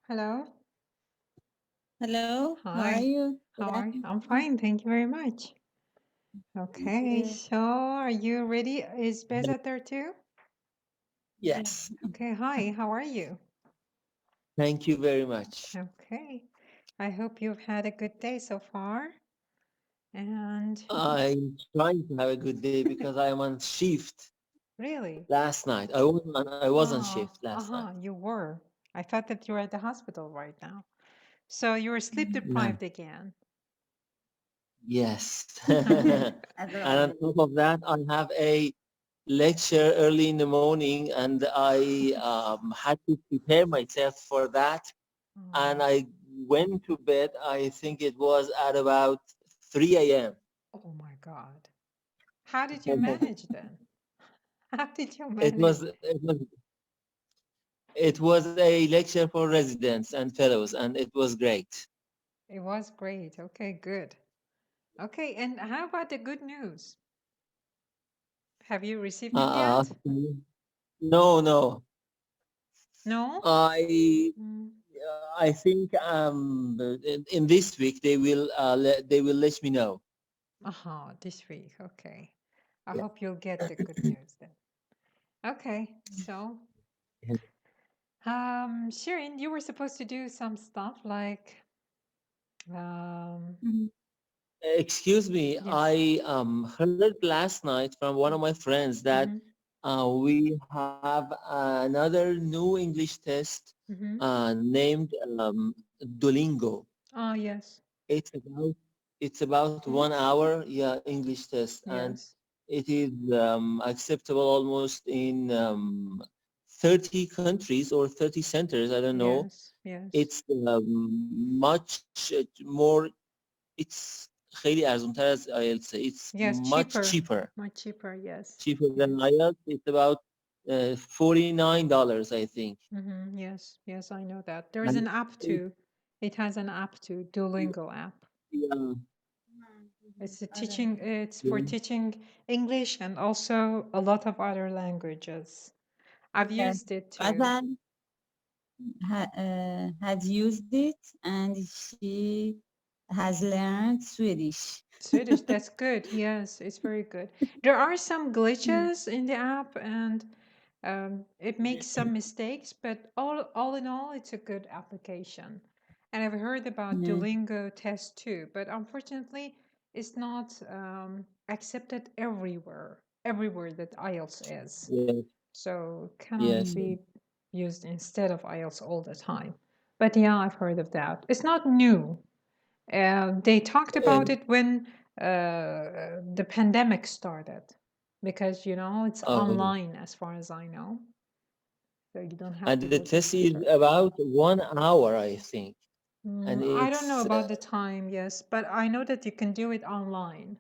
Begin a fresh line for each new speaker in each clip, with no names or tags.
Hello.
Hello, how are
Hi.
you?
How
Good
are you? I'm
afternoon.
fine. Thank you very much.
Thank
Okay.
you.
So, are you ready? Is Bezat there too?
Yeah.
Yes,
Okay. Hi. How are you?
thank you very much.
Okay. I hope you've had a good day so far. And
I'm trying to have a good day because I am on shift
really?
last night. I was on shift last night.
You were. I thought that you were at the hospital right now. So you were sleep
No.
deprived again.
Yes.
As
And on
always.
top of that, I have a lecture early in the morning, and I had to prepare myself for that. And
Oh,
I went to bed. I think it was at about 3 a.m.
oh my God. How did you manage then? How did you
It
manage?
was it was it was a lecture for residents and fellows, and it was great.
It was great. Okay, good. Okay, and how about the good news? Have you received it
Uh,
yet?
no, no.
No?
I
Mm.
I think in this week they will let me know.
Aha, this week. Okay. I
Yeah.
hope you'll get the good news then. Okay, so Shirin, you were supposed to do some stuff like
Mhm.
Excuse me,
yes.
I heard last night from one of my friends that
Mm-hmm.
we have another new English test
Mm-hmm.
named Duolingo.
Ah, yes.
It's about it's about
Hmm?
1 hour, yeah, English test, and
Yes.
it is acceptable almost in 30 countries or 30 centers. I don't know.
Yes. Yes.
It's much more. It's خیلی ارزان‌تر از IELTS. It's
Yes,
much
cheaper.
cheaper.
Much cheaper, yes.
Cheaper than
Yes.
IELTS. It's about $49, I think.
Mm-hmm. Yes. Yes, I know that. There's
And
an app
it,
too. It has an app too, Duolingo app.
yeah,
It's a
آره.
teaching, it's for
yeah.
teaching English and also a lot of other languages. I've
Yes.
used it too.
Ghazal has used it and she has learned Swedish.
Swedish, that's good. Yes, it's very good. There are some glitches in the app and it makes some mistakes, but all in all, it's a good application. And I've heard about
Yeah.
Duolingo test too, but unfortunately, it's not accepted everywhere that IELTS is.
Yes,
So cannot
yes.
Mhm.
be used instead of IELTS all the time. But yeah, I've heard of that. It's not new. They talked about
And,
it when the pandemic started, because it's
uh,
online as far as I know, so you don't have
and
to
the
go to
test is
center.
about 1 hour, I think. And
I don't know
it's
about the time, yes, but I know that you can do it online.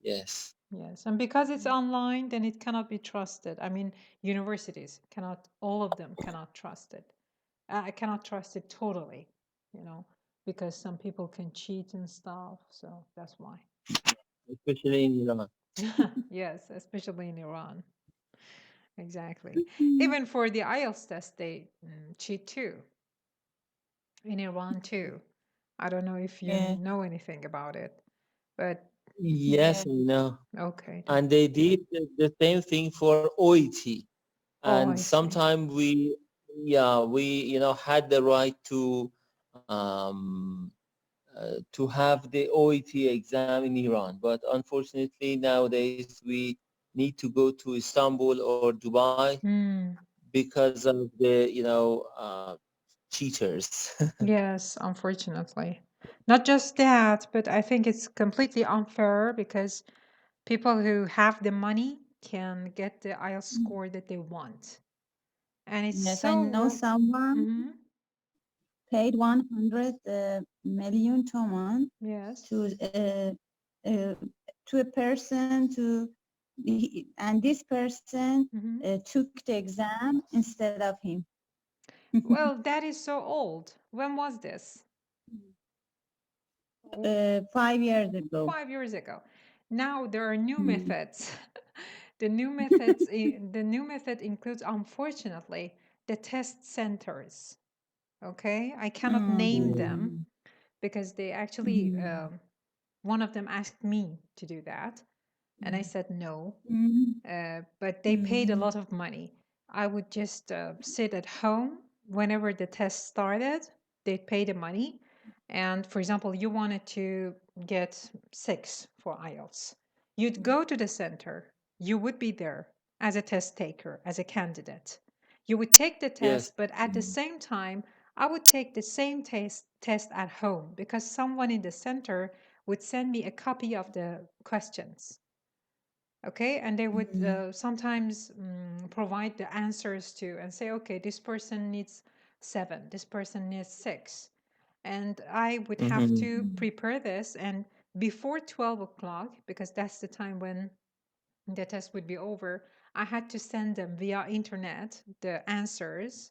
yes,
Yes, and because it's online, then it cannot be trusted. I mean, universities cannot, all of them cannot trust it. I cannot trust it totally, you know, because some people can cheat and stuff. So that's why.
especially in Iran.
Yes, especially in Iran. Exactly. Even for the IELTS test, they cheat too. In Iran too. I don't know if you
Yeah.
know anything about it, but
Yes,
Yeah.
I know.
okay then.
And they did the same thing for OET.
Oh,
And
I see.
sometime we had the right to have the OET exam in Iran, but unfortunately nowadays we need to go to Istanbul or Dubai
Hmm.
because of the cheaters.
Yes, unfortunately. Not just that, but I think it's completely unfair because people who have the money can get the IELTS score that they want. And it's
Yes, I know
so.
someone
Mm-hmm.
paid 100 million toman
Yes.
to uh, to a person and this person
Mm-hmm.
took the exam instead of him.
Well, that is so old. When was this?
5 years ago.
5 years ago. Now there are new
Mhm.
methods. The new method includes, unfortunately, the test centers. Okay, I cannot name them
Mm.
because they actually,
Mm.
one of them asked me to do that, and I said no.
Mm.
But they paid a
Mm.
lot of money. I would just sit at home whenever the test started. They'd pay the money, and for example, you wanted to get 6 for IELTS. You'd go to the center. You would be there as a test taker, as a candidate. You would take the
Yes.
test, but at the same time, I would take the same test at home because someone in the center would send me a copy of the questions. Okay, and they would
Mm.
sometimes provide the answers to and say, okay, this person needs 7, this person needs 6. And I would have
Mm-hmm.
to prepare this, and before 12 o'clock, because that's the time when the test would be over, I had to send them via internet the answers,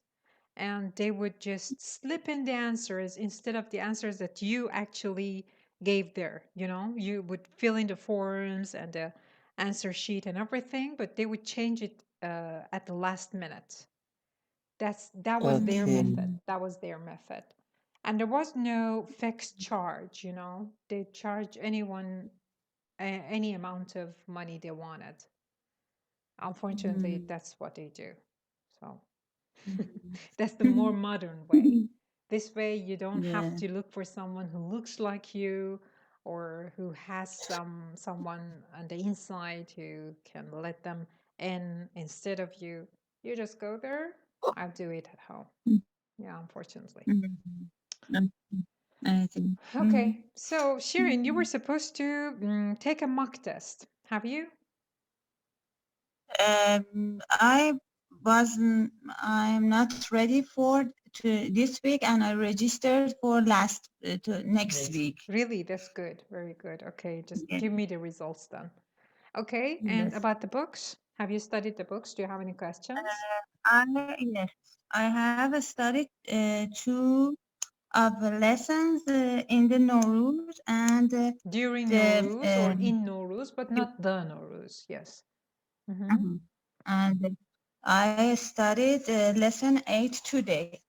and they would just slip in the answers instead of the answers that you actually gave there. You know, you would fill in the forms and the answer sheet and everything, but they would change it at the last minute. That was their
Okay.
method.
Mm.
That was their method. And there was no fixed charge, you know. They charge anyone any amount of money they wanted. Unfortunately,
Mm.
that's what they do. So
Mm.
that's the more modern way. This way, you don't have
Yeah.
to look for someone who looks like you or who has someone on the inside who can let them in instead of you. You just go there. I'll do it at home. Yeah, unfortunately.
Mm. Okay. I think. Mm.
Okay, so Shirin, you were supposed to take a mock test. Have you?
I wasn't. I'm not ready for this week, and I registered for next week.
Really? That's good. Very good. Okay, just
Yeah.
give me the results then. Okay, and
Yes.
about the books, have you studied the books? Do you have any questions?
Yes. I have studied 2 of the lessons in the Nowruz and
During
the
Nowruz or in Nowruz, but not the Nowruz. Yes.
uh-huh. And I studied lesson 8 today.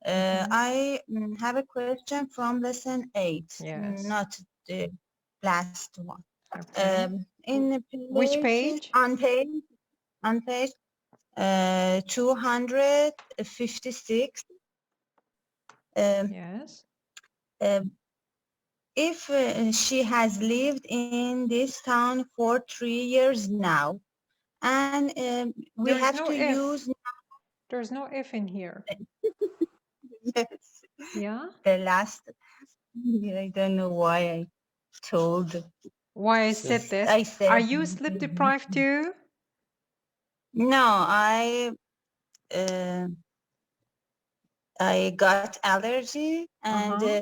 I have a question from lesson 8,
Yes.
not the last one.
Okay.
In the
Which
page,
page?
on page 256.
Yes.
If she has lived in this town for 3 years now, and we
There is
have
no
to use
if. There's no if in here.
yes,
Yeah.
the last. I don't know why I told.
Why I
So,
said this?
I
Are
said
you sleep deprived too?
no. Uh, I got allergy, and
Uh-huh.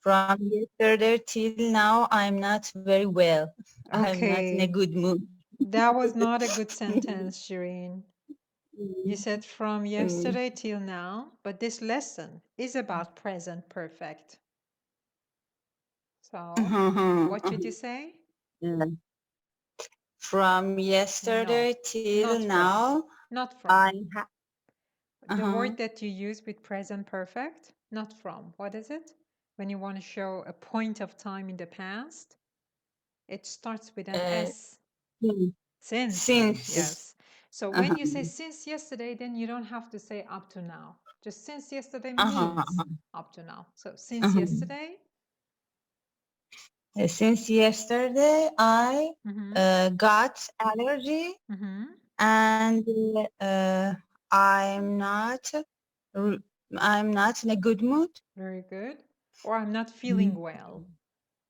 from yesterday till now, I'm not very well. I'm not in a
Okay.
good mood.
That was not a good sentence, Shireen. You said from
Mm.
yesterday till now, but this lesson is about present perfect. So, what should you say?
Yeah. From
No,
yesterday till
not from.
now,
Not from.
I ha-
The
uh-huh.
word that you use with present perfect, not from. What is it? When you want to show a point of time in the past, it starts with an
uh,
S.
since.
Since.
Since.
Yes. So when
Uh-huh.
you say since yesterday, then you don't have to say up to now. Just since yesterday
Uh-huh.
means up to now. So since
Uh-huh.
yesterday.
Since yesterday, I got allergy, and I'm not r- I'm not in a good mood.
Very good. Or I'm not feeling well.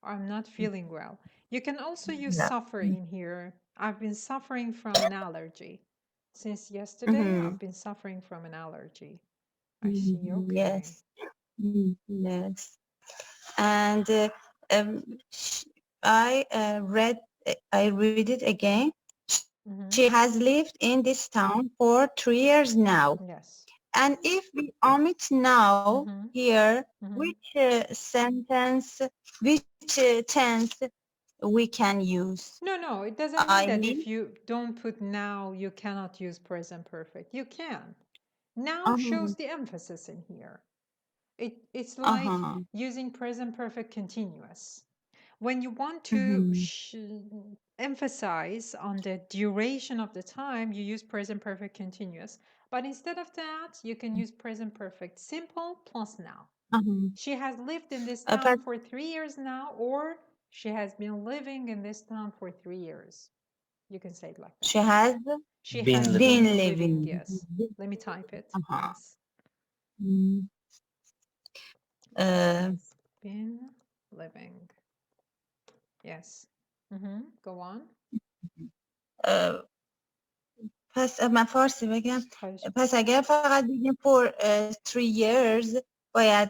Or I'm not feeling well. You can also use
Yeah.
suffer in here. I've been suffering from an allergy. Since yesterday,
Mm-hmm.
I've been suffering from an allergy. I see. Okay.
Yes. Yes. And I read it again. She has lived in this town for 3 years now.
Yes.
And if we omit now here, which sentence, which tense we can use?
No, it doesn't mean
I
that
live.
if you don't put now, you cannot use present perfect. You can. Now
Uh-huh.
shows the emphasis in here. It's like
آها.
using present perfect continuous. When you want to
مهم.
emphasize on the duration of the time, you use present perfect continuous. But instead of that, you can use present perfect simple plus now.
آها.
She has lived in this
پس
town for 3 years now, or she has been living in this town for 3 years. You can say it like that.
she has
She
Been
has
living.
been
been
living,
living.
yes. Let me type it.
آها.
Yes.
م. اه،
Has been living. Yes. Go on.
اه، پس من فارسی بگم.
خواهش
پس اگر فقط بگیم for 3 years باید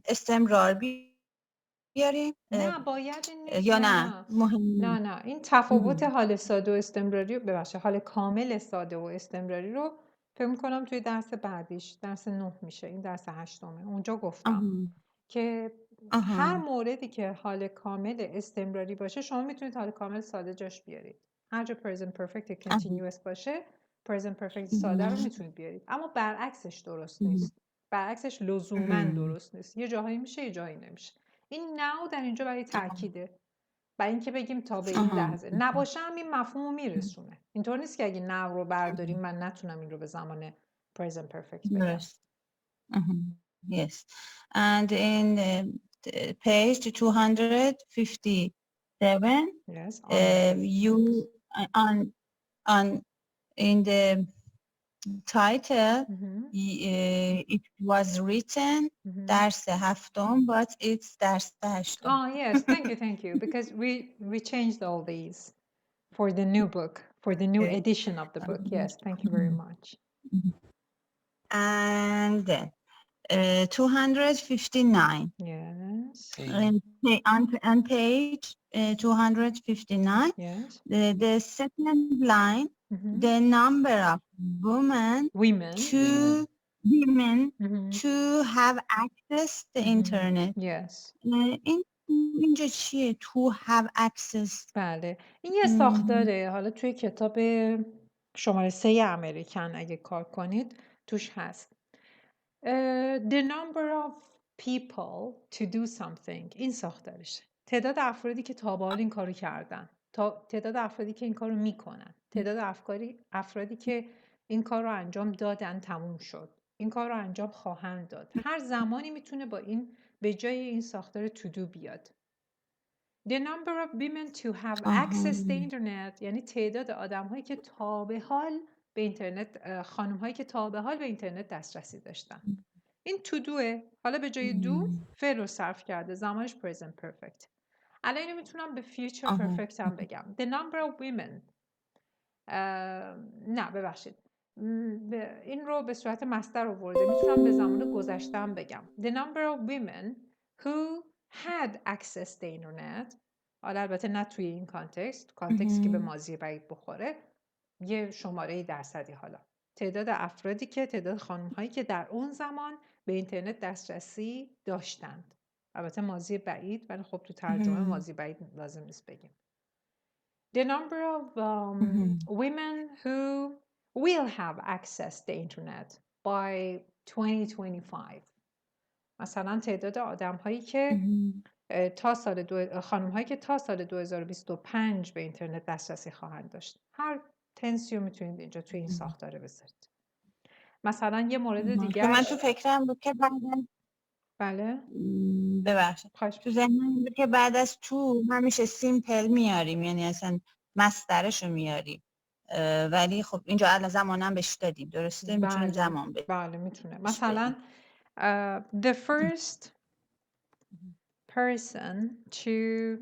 استمرار بیاریم
نه باید این نیست.
یا
نه
نه
نه
مهم
نه این تفاوت حال ساده و استمراری رو ببخشید حال کامل ساده و استمراری رو فکر می‌کنم توی درس بعدیش درس 9 میشه، این درس 8 اونجا گفتم
آها.
که هر
آها.
موردی که حال کامل استمراری باشه شما میتونید حال کامل ساده جاش بیارید. هر جا present perfect
آها.
continuous باشه present perfect ساده رو میتونید بیارید، اما برعکسش درست نیست. برعکسش لزوما درست نیست. یه جاهایی میشه یه جایی نمیشه. این now در اینجا برای تاکیده، برای اینکه بگیم تا به این
آها.
لحظه. نباشه هم این مفهوم رو میرسونه. اینطور نیست که اگه now رو برداریم من نتونم این رو به زمان present perfect بگم.
درست. Yes. And in page 257,
Yes, on
you on in the title it was written درس هفتم, but it's درس هشتم.
Oh yes, thank you, because we changed all these for the new book, for the new edition of the book. Yes, thank you very much.
And then 259.
Yes,
On page 259,
yes.
the second line, the number of women to have access the internet.
Yes.
اینجا چیه؟ to have access.
بله این یه ساختاره. حالا توی کتاب شماره 3 امریکن اگه کار کنید توش هست. The number of people to do something. این ساختارشه. تعداد افرادی که تا به حال این کارو کردن، تعداد افرادی که این کارو میکنن، تعداد افرادی که این کار رو انجام دادن تموم شد، این کار رو انجام خواهند داد. هر زمانی میتونه با این به جای این ساختار to do بیاد. The number of women to have access the internet یعنی تعداد آدم‌هایی که تا به حال به اینترنت، خانم‌هایی که تا به حال به اینترنت دسترسی داشتن. این to doه. حالا به جای do فعل رو صرف کرده، زمانش present perfect. الان اینو میتونم به future perfect هم بگم. The number of women نه ببخشید این رو به صورت مصدر آورده، میتونم به زمان گذشته هم بگم. The number of women who had access the internet. حالا البته نه توی این کانتکست که به ماضی بعید بخوره، یه شماره درصدی. حالا تعداد خانم هایی که در اون زمان به اینترنت دسترسی داشتند. البته ماضی بعید، ولی خب تو ترجمه ماضی بعید لازم نیست بگیم. The number of women who will have access to the internet by 2025. مثلا تعداد آدم هایی که خانم هایی که تا سال 2025 به اینترنت دسترسی خواهند داشت. هر تنسی رو میتونید اینجا توی این ساختاره بذارید. مثلا یه مورد دیگه
من تو فکرم بود که بعد
بله
ببخشید تو ذهنم بود که بعد از تو همیشه سیمپل میاریم، یعنی اصلا مصدرشو میاریم، ولی خب اینجا الان زمانم بهش دادیم، درسته؟ میتونیم زمان بدیم.
بله میتونه. مثلا the first person to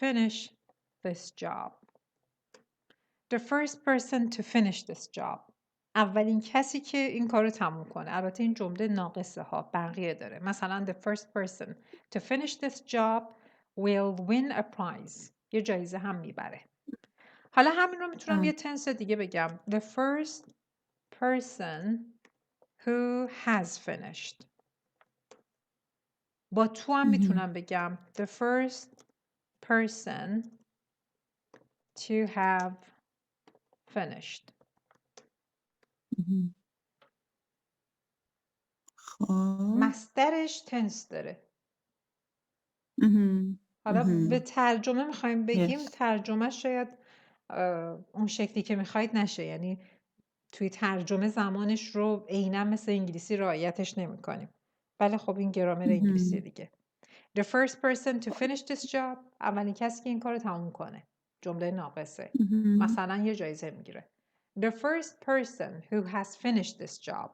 finish this job. The first person to finish this job. اولین کسی که این کار رو تموم کنه. البته این جمله ناقصه ها، بقیه داره. مثلا the first person to finish this job will win a prize. یه جایزه هم میبره. حالا همین رو میتونم یه تنس دیگه بگم. The first person who has finished. با تو هم میتونم بگم the first person to have finished. مصدرش تنس داره. حالا به ترجمه میخوایم بگیم، ترجمه شاید اون شکلی که میخواید نشه، یعنی توی ترجمه زمانش رو عیناً مثل انگلیسی رعایتش نمی‌کنیم. ولی خب این گرامر انگلیسی دیگه. The first person to finish this job، اولین کسی که این کارو تموم کنه. جمله ناقصه. مثلا یه جایزه میگیره. The first person who has finished this job.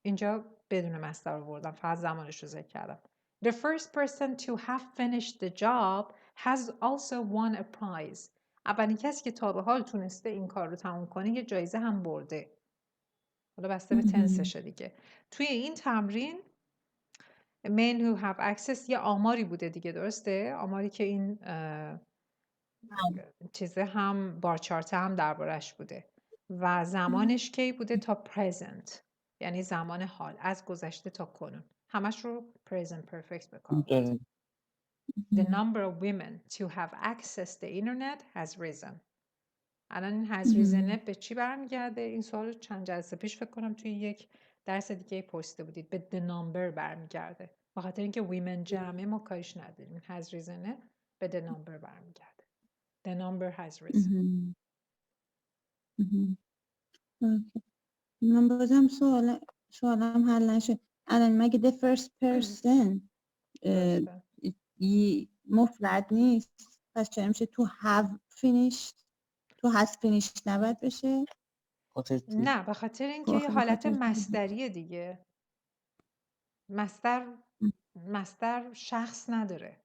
اینجا بدون مصدر آوردم، فقط زمانش رو ذکر کردم. The first person to have finished the job has also won a prize. اولین کسی که تا به حال تونسته این کار رو تموم کنه یه جایزه هم برده. حالا بسته به تنسشه دیگه. توی این تمرین men who have access یه آماری بوده دیگه، درسته؟ آماری که این چیزه هم بارچارت هم دربارش بوده و زمانش کی بوده؟ تا present، یعنی زمان حال، از گذشته تا کنون. همش رو present perfect بکار بود. The number of women to have access the internet has risen. الان این has risen به چی برمیگرده؟ این سوال چند جلسه پیش فکر کنم توی یک درس دیگه پرسیده بودید. به the number برمیگرده. به خاطر اینکه women جمعه ما کاریش نداریم. has risen به the number برمیگرده. The number has risen.
من بازم سوالم حل نشد. الان مگه the first person مفرد نیست؟ پس چرا میشه to have finished؟ to has finished نباید بشه؟
نه، به خاطر اینکه یه حالت مصدریه دیگه. مصدر شخص نداره.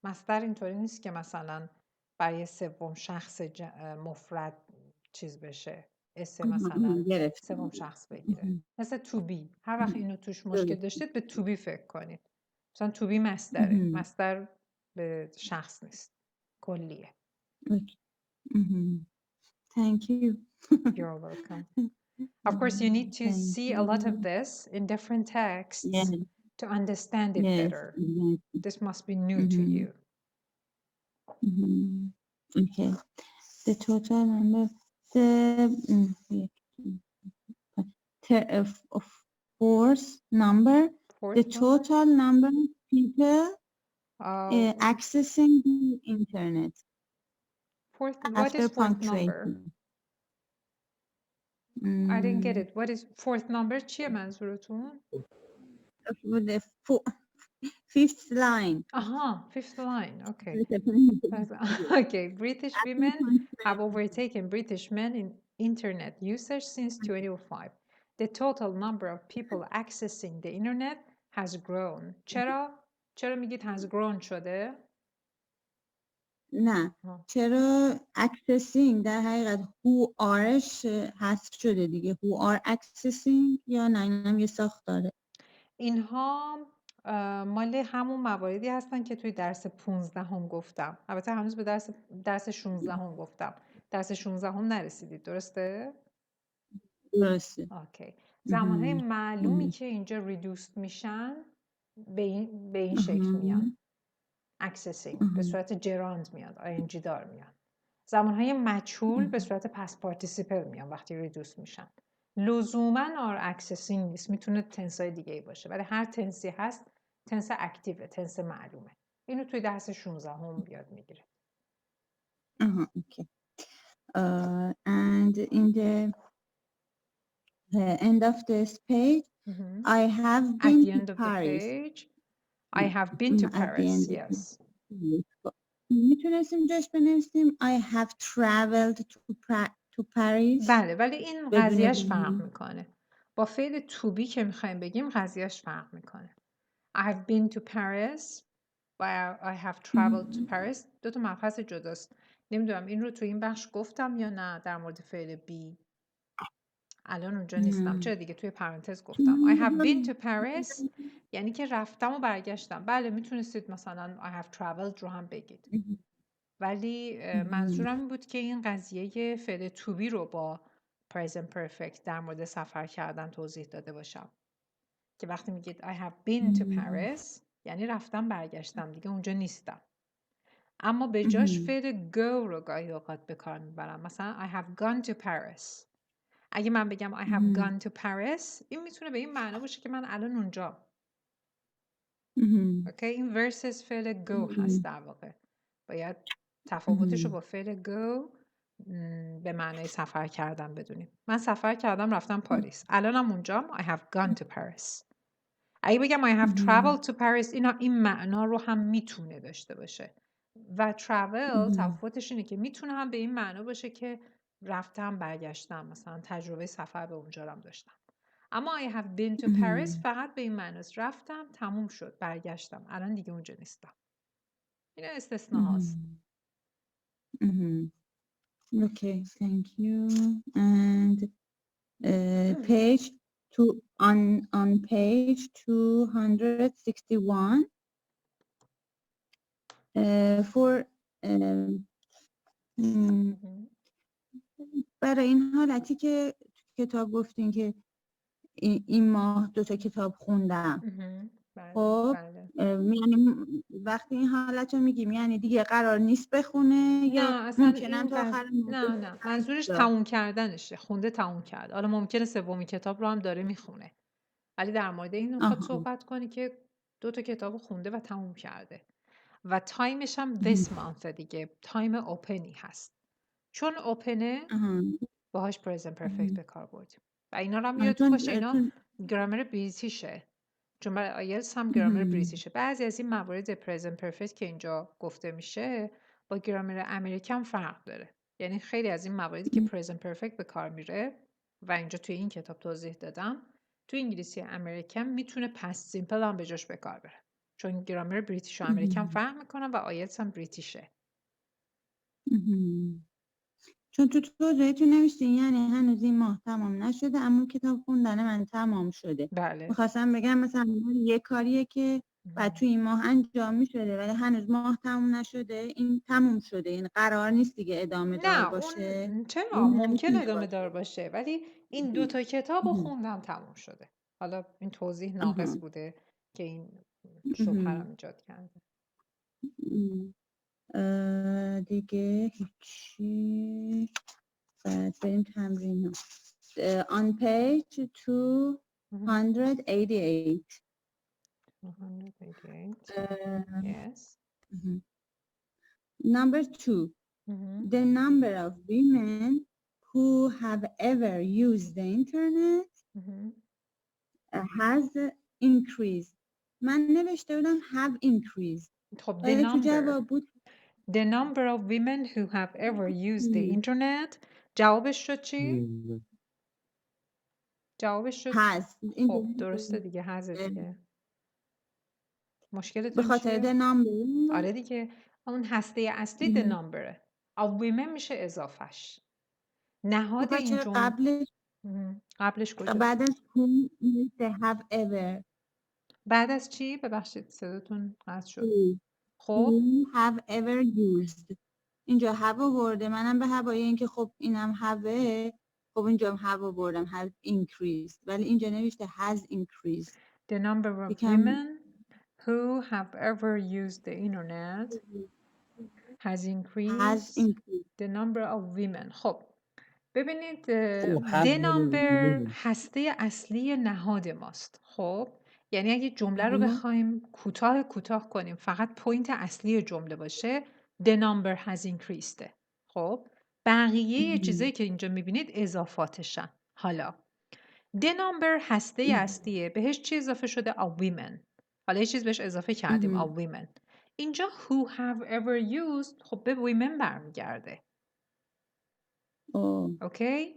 مصدر اینطوری نیست که مثلا برای سوم شخص مفرد چیز بشه، اسم مثلا سوم شخص بگیره. مثل to be، هر وقت اینو توش مشکل داشتید به to be فکر کنید. مثلا to be مصدره. مصدر به شخص نیست، کلیه.
Thank you.
You're welcome. Of course, you need to see a lot of this in different texts to understand it better. This must be new to you.
Okay. The total number, fourth number, the total number of people accessing the internet.
What is fourth number? I didn't get it. What is fourth number? چیه منظورتون؟
Fifth line.
Fifth line. Okay. Okay. British women have overtaken British men in internet usage since 2005. The total number of people accessing the internet has grown. چرا میگید has grown شده؟
نه. چرا accessing در حقیقت who areش حذف شده دیگه. who are accessing یا نه اینم یه ساختاره.
اینها مال همون مواردی هستن که توی درس 15 هم گفتم. البته هنوز به درس 16 هم گفتم. درس 16 هم نرسیدید، درسته؟
درسته.
اوکی. زمانهای معلومی که اینجا ریدوست میشن به این شکل میان. اکسسینگ به صورت جراند میاد، آینجی دار میاد. زمانهای مجهول به صورت پس پارتیسیپل میان وقتی ریدوست میشن. لزوما آر اکسسینگ نیست، میتونه تنسای دیگه ای باشه، ولی هر تنسی هست تنس اکتیوه، تنس معلومه. اینو توی درس 16 هم یاد میگیره.
Okay. And in the end of this page, I have been to Paris.
I have been to Paris. Yes.
میتونستیم جاش بنویسیم I have traveled to Paris.
بله، ولی این قضیهش فرق میکنه. با فعل to be که میخوایم بگیم قضیهش فرق میکنه. I have been to Paris و I have traveled to Paris دو تا مبحث جداست. نمیدونم این رو تو این بخش گفتم یا نه در مورد فعل be. الان اونجا نیستم. چرا دیگه توی پرانتز گفتم I have been to Paris یعنی که رفتم و برگشتم. بله میتونستید مثلا I have traveled رو هم بگید. ولی منظورم این بود که این قضیه فعل to be رو با present perfect در مورد سفر کردن توضیح داده باشم. که وقتی میگید I have been to Paris یعنی رفتم برگشتم دیگه اونجا نیستم. اما به جاش فعل go رو گاهی اوقات به کار میبرم. مثلا I have gone to Paris. اگه من بگم I have gone to Paris این میتونه به این معنا باشه که من الان اونجا. اوکی این versus فعل go هست در واقع. باید تفاوتش رو با فعل go به معنای سفر کردن بدونیم. من سفر کردم رفتم پاریس. الانم اونجام I have gone to Paris. اگه بگم I have traveled to Paris این معنا رو هم میتونه داشته باشه. و travel تفاوتش اینه که میتونه هم به این معنا باشه که رفتم برگشتم، مثلا تجربه سفر به اونجا هم داشتم. اما I have been to Paris فقط به این معناست رفتم تموم شد برگشتم الان دیگه اونجا نیستم. این استثناهاست.
Okay, thank you. And page on page 261 for برای این حالتی که کتاب گفتین که این ماه 2 تا کتاب خوندم. خب یعنی وقتی این حالت رو میگیم یعنی دیگه قرار نیست بخونه یا ممکنه تا آخر
نه منظورش تموم کردنشه. خونده تموم کرد. حالا ممکنه سومین کتاب رو هم داره میخونه ولی در مورد این میخواد صحبت کنی که 2 تا کتاب خونده و تموم کرده و تایمش هم this month دیگه تایم اوپنی هست چون اوپنه باهاش present perfect به کار بردیم و اینا رو هم یادتون باشه اینا گرامر بریتیشه چون برای آیلتس هم گرامر بریتیشه. بعضی از این موارد present perfect که اینجا گفته میشه با گرامر امریکن فرق داره. یعنی خیلی از این مواردی که present perfect به کار میره و اینجا توی این کتاب توضیح دادم تو انگلیسی امریکن میتونه پست سیمپل هم به جاش به کار بره چون گرامر بریتیش و امریکن فرق میکنن و آیلتس هم بریتیشه.
چون تو توضیحتون نوشتین یعنی هنوز این ماه تمام نشده اما کتاب خوندن من تمام شده.
بله.
میخواستم بگم مثلا یه کاریه که بعد تو این ماه انجام میشده ولی هنوز ماه تمام نشده این تموم شده این قرار نیست دیگه ادامه دار باشه.
اون چرا ممکن ادامه دار باشه ولی این 2 تا کتاب رو خوندم تموم شده. حالا این توضیح ناقص بوده که این شبهه رو ایجاد کرده.
دیگه هیچی. بعد بریم تمرین on page 288
yes.
Number 2 the number of women who have ever used the internet has increased. من نوشته بودم have increased.
خب the number of women who have ever used the internet جوابش شد چی؟ جوابش شد خب درسته دیگه هزه دیگه. مشکلتون
به خاطر
چیه؟
the number.
آره دیگه اون هسته اصلی the number of women میشه اضافش. نهاد این جمله قبلش کجا؟
بعد از whom they have ever.
بعد از چی؟ ببخشید صداتون قطع شد. خب
whom have ever used. اینجا have آورده منم به هوای این که خب اینم have خب اینجا هم have آوردم have increased ولی اینجا نوشته has increased.
The number of women who have ever used the internet has increased the number of women. خب ببینید the number هسته اصلی نهاد ماست. خب یعنی اگه جمله رو بخوایم کوتاه کنیم فقط پوینت اصلی جمله باشه the number has increased. خب بقیه چیزایی که اینجا میبینید اضافاتشن. حالا the number هسته اصلیه بهش چی اضافه شده؟ of women. حالا یه چیز بهش اضافه کردیم of women. اینجا who have ever used خب به women برمیگرده. اوکی؟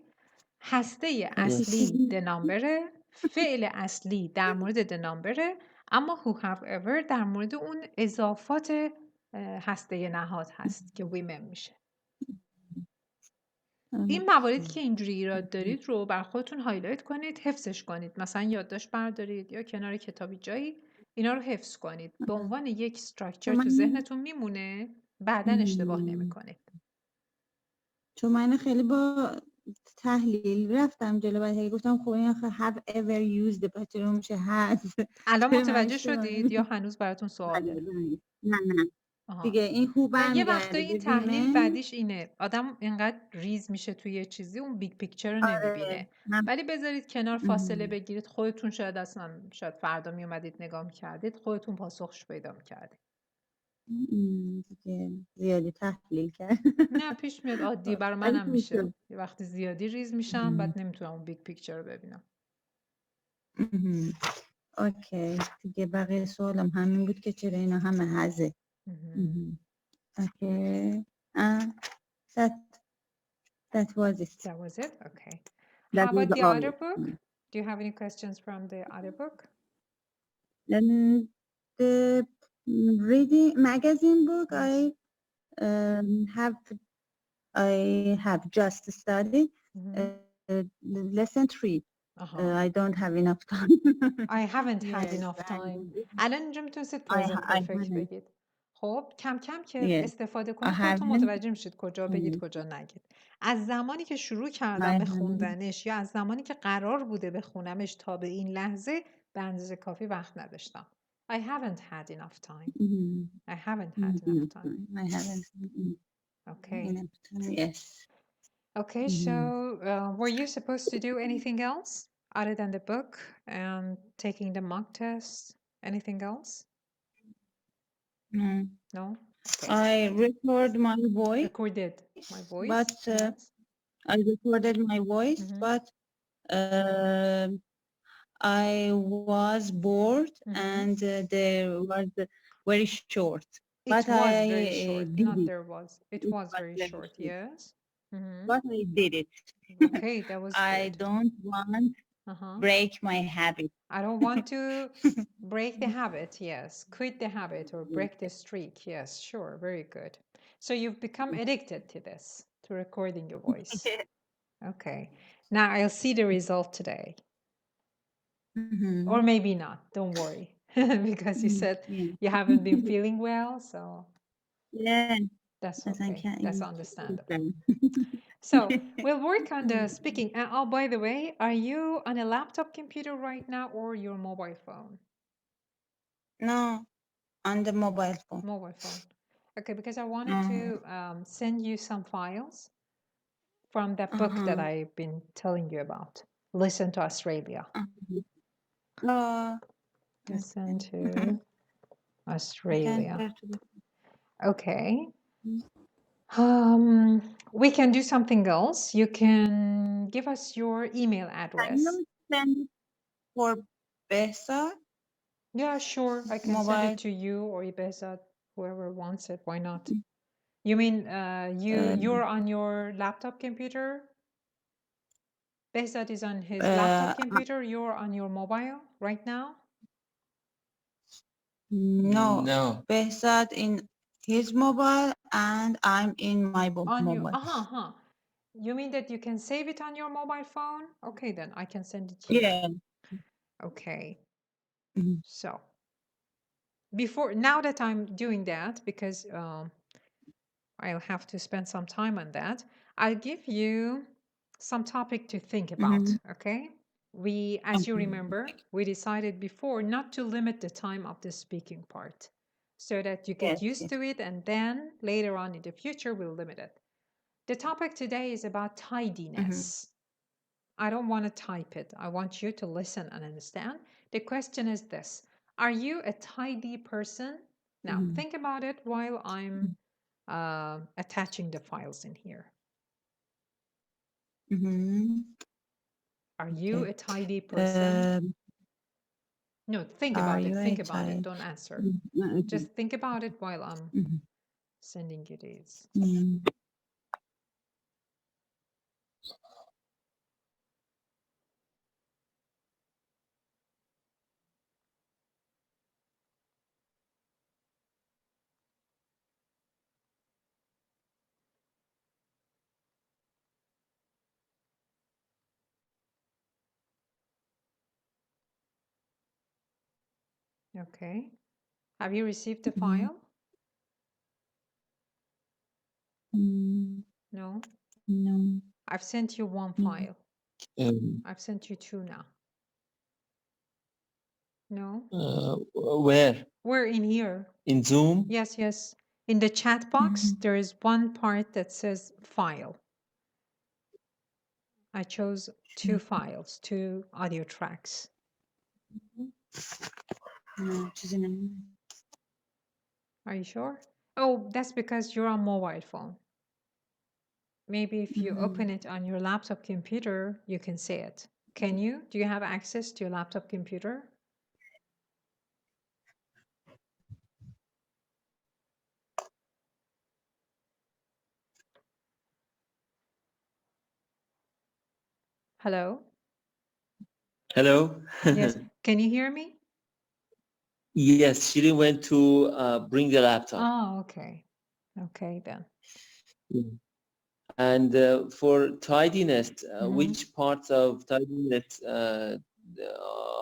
هسته اصلی the number فعل اصلی در مورد the number اما who have ever در مورد اون اضافات هسته نهاد هست که women میشه. این مواردی که اینجوری ایراد دارید رو بر خودتون هایلایت کنید حفظش کنید مثلا یادداشت بردارید یا کنار کتابی جایی اینا رو حفظ کنید به عنوان یک استراکچر تو ذهنتون میمونه بعداً اشتباه نمی‌کنید.
چون من خیلی با تحلیل رفتم جلو بعد گفتم خب این آخه have ever used بچه‌مون میشه has.
الان متوجه شدید یا هنوز براتون سواله؟
نه دیگه این خوبم
یه وقتایی این تحلیل بعدیش اینه آدم اینقدر ریز میشه توی یه چیزی اون بیگ پیکچر رو نمیبینه. ولی بذارید کنار فاصله بگیرید خودتون شاید اصلا شاید فردا میومدید نگاه میکردید خودتون پاسخش پیدا میکردید.
دیگه زیادی تحلیل کرد.
نه پیش میاد عادی برای منم میشه یه وقتی زیادی ریز میشم بعد نمیتونم اون بیگ پیکچر رو ببینم.
اوکی دیگه بقیه سوالم همین بود که چرا اینا همه هزه. اوکی that was it.
That was it? Okay.
That
How about
was
the
all.
other book? Do you have any questions from the other book?
Then the reading magazine book I have just studied lesson 3. I don't have enough time.
I haven't had enough time. الان اینجا میتونستید present perfect بگید. خب کم کم که استفاده کنید خودتون متوجه میشید کجا بگید کجا نگید. از زمانی که شروع کردم به خوندنش یا از زمانی که قرار بوده بخونمش تا به این لحظه به اندازه کافی وقت نداشتم. I haven't had enough time. I haven't had enough time.
I haven't.
Okay.
Yes.
Okay, so were you supposed to do anything else other than the book and taking the mock test? Anything else? No? Okay.
I record my voice.
Recorded my voice?
But
yes.
I recorded my voice, but I was bored and there was very short.
It was very short, not there was. It was very short, yes.
But I did it.
Okay, that was
I
good.
don't want break my habit.
I don't want to break the habit, yes. Quit the habit or break the streak, yes, sure, very good. So you've become addicted to this, to recording your voice. Okay, now I'll see the result today. Or maybe not, don't worry. Because you said you haven't been feeling well, so
yeah,
that's okay. That's understandable. So we'll work on the speaking. Oh, by the way, are you on a laptop computer right now or your mobile phone?
No, on the mobile phone.
Mobile phone. Okay, because I wanted to send you some files from that book that I've been telling you about. Listen to Australia. Listen to Australia. Okay. We can do something else. You can give us your email address.
Can you send it for Behzad?
Yeah, sure. I can send it to you or Behzad, whoever wants it. Why not? You mean you're on your laptop computer? Behzad is on his laptop computer. You're on your mobile right now?
No. Behzad in his mobile and I'm in my mobile.
You mean that you can save it on your mobile phone? Okay, then I can send it to you.
Yeah.
Okay. So now that I'm doing that, because I'll have to spend some time on that, I'll give you some topic to think about, okay? As you remember, we decided before not to limit the time of the speaking part so that you get used to it and then later on in the future we'll limit it. The topic today is about tidiness. I don't want to type it. I want you to listen and understand. The question is this. Are you a tidy person? Now, think about it while I'm attaching the files in here. Are you a tidy person? No, think about it. Think about it. Don't answer. Just think about it while I'm sending you these. Okay. Have you received the file? No?
No.
I've sent you one file. I've sent you two now. No?
Where?
We're in here.
In Zoom?
Yes, yes. In the chat box, there is one part that says file. I chose 2 files, 2 audio tracks.
نه چیزی نمیاد.
Are you sure? Oh, that's because you're on mobile phone. Maybe if you open it on your laptop computer, you can see it. Can you? Do you have access to your laptop computer? Hello?
Hello?
Yes. Can you hear me?
Yes, she went to bring the laptop.
Oh, okay. Okay, then.
And for tidiness, which parts of tidiness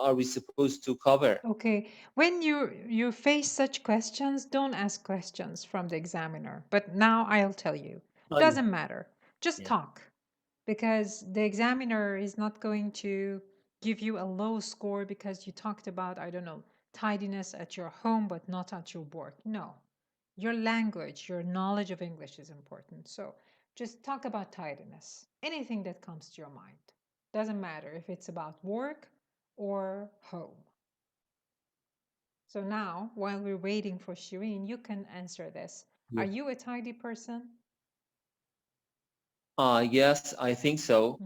are we supposed to cover?
Okay. When you face such questions, don't ask questions from the examiner. But now I'll tell you. Doesn't matter. Just talk. Because the examiner is not going to give you a low score because you talked about, I don't know, tidiness at your home, but not at your work. No. Your language, your knowledge of English is important. So just talk about tidiness. Anything that comes to your mind. Doesn't matter if it's about work or home. So now, while we're waiting for Shireen, you can answer this. Are you a tidy person?
Yes, I think so.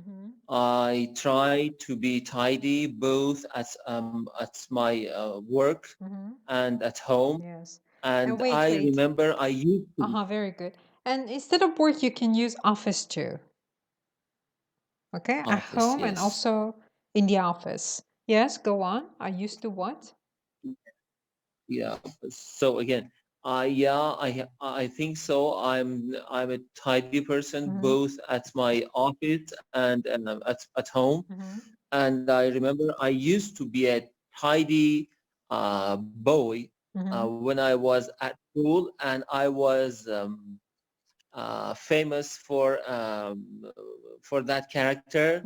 I try to be tidy both at my work and at home.
Yes.
And
wait,
I
wait.
remember I used to.
Very good. And instead of work, you can use office too. Okay, at
Office,
home and
yes.
also in the office. Yes, go on. I used to what?
Yeah. So again, I think so. I'm a tidy person both at my office and at home. And I remember I used to be a tidy boy when I was at school, and I was famous for that character,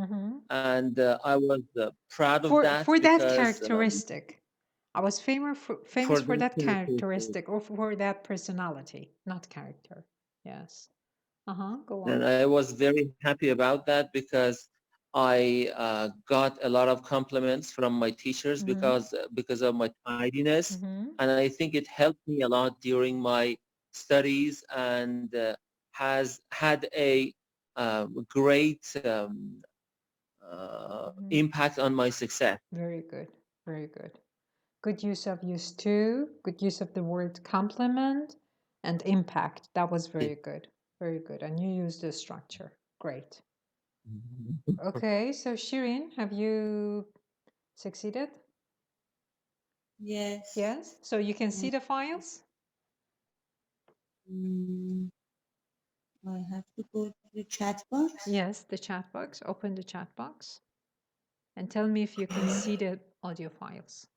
and I was proud of that
For that
because
characteristic. I was famous for that characteristic or for that personality, not character. Yes. Go on.
And I was very happy about that because I got a lot of compliments from my teachers because of my tidiness, and I think it helped me a lot during my studies and has had a great impact on my success.
Very good. Very good. Good use of used to, good use of the word complement and impact. That was very good. Very good. And you used the structure. Great. Okay, so Shireen, have you succeeded?
Yes.
Yes. So you can see the files?
I have to go to the chat box.
Yes, the chat box. Open the chat box and tell me if you can see the audio files.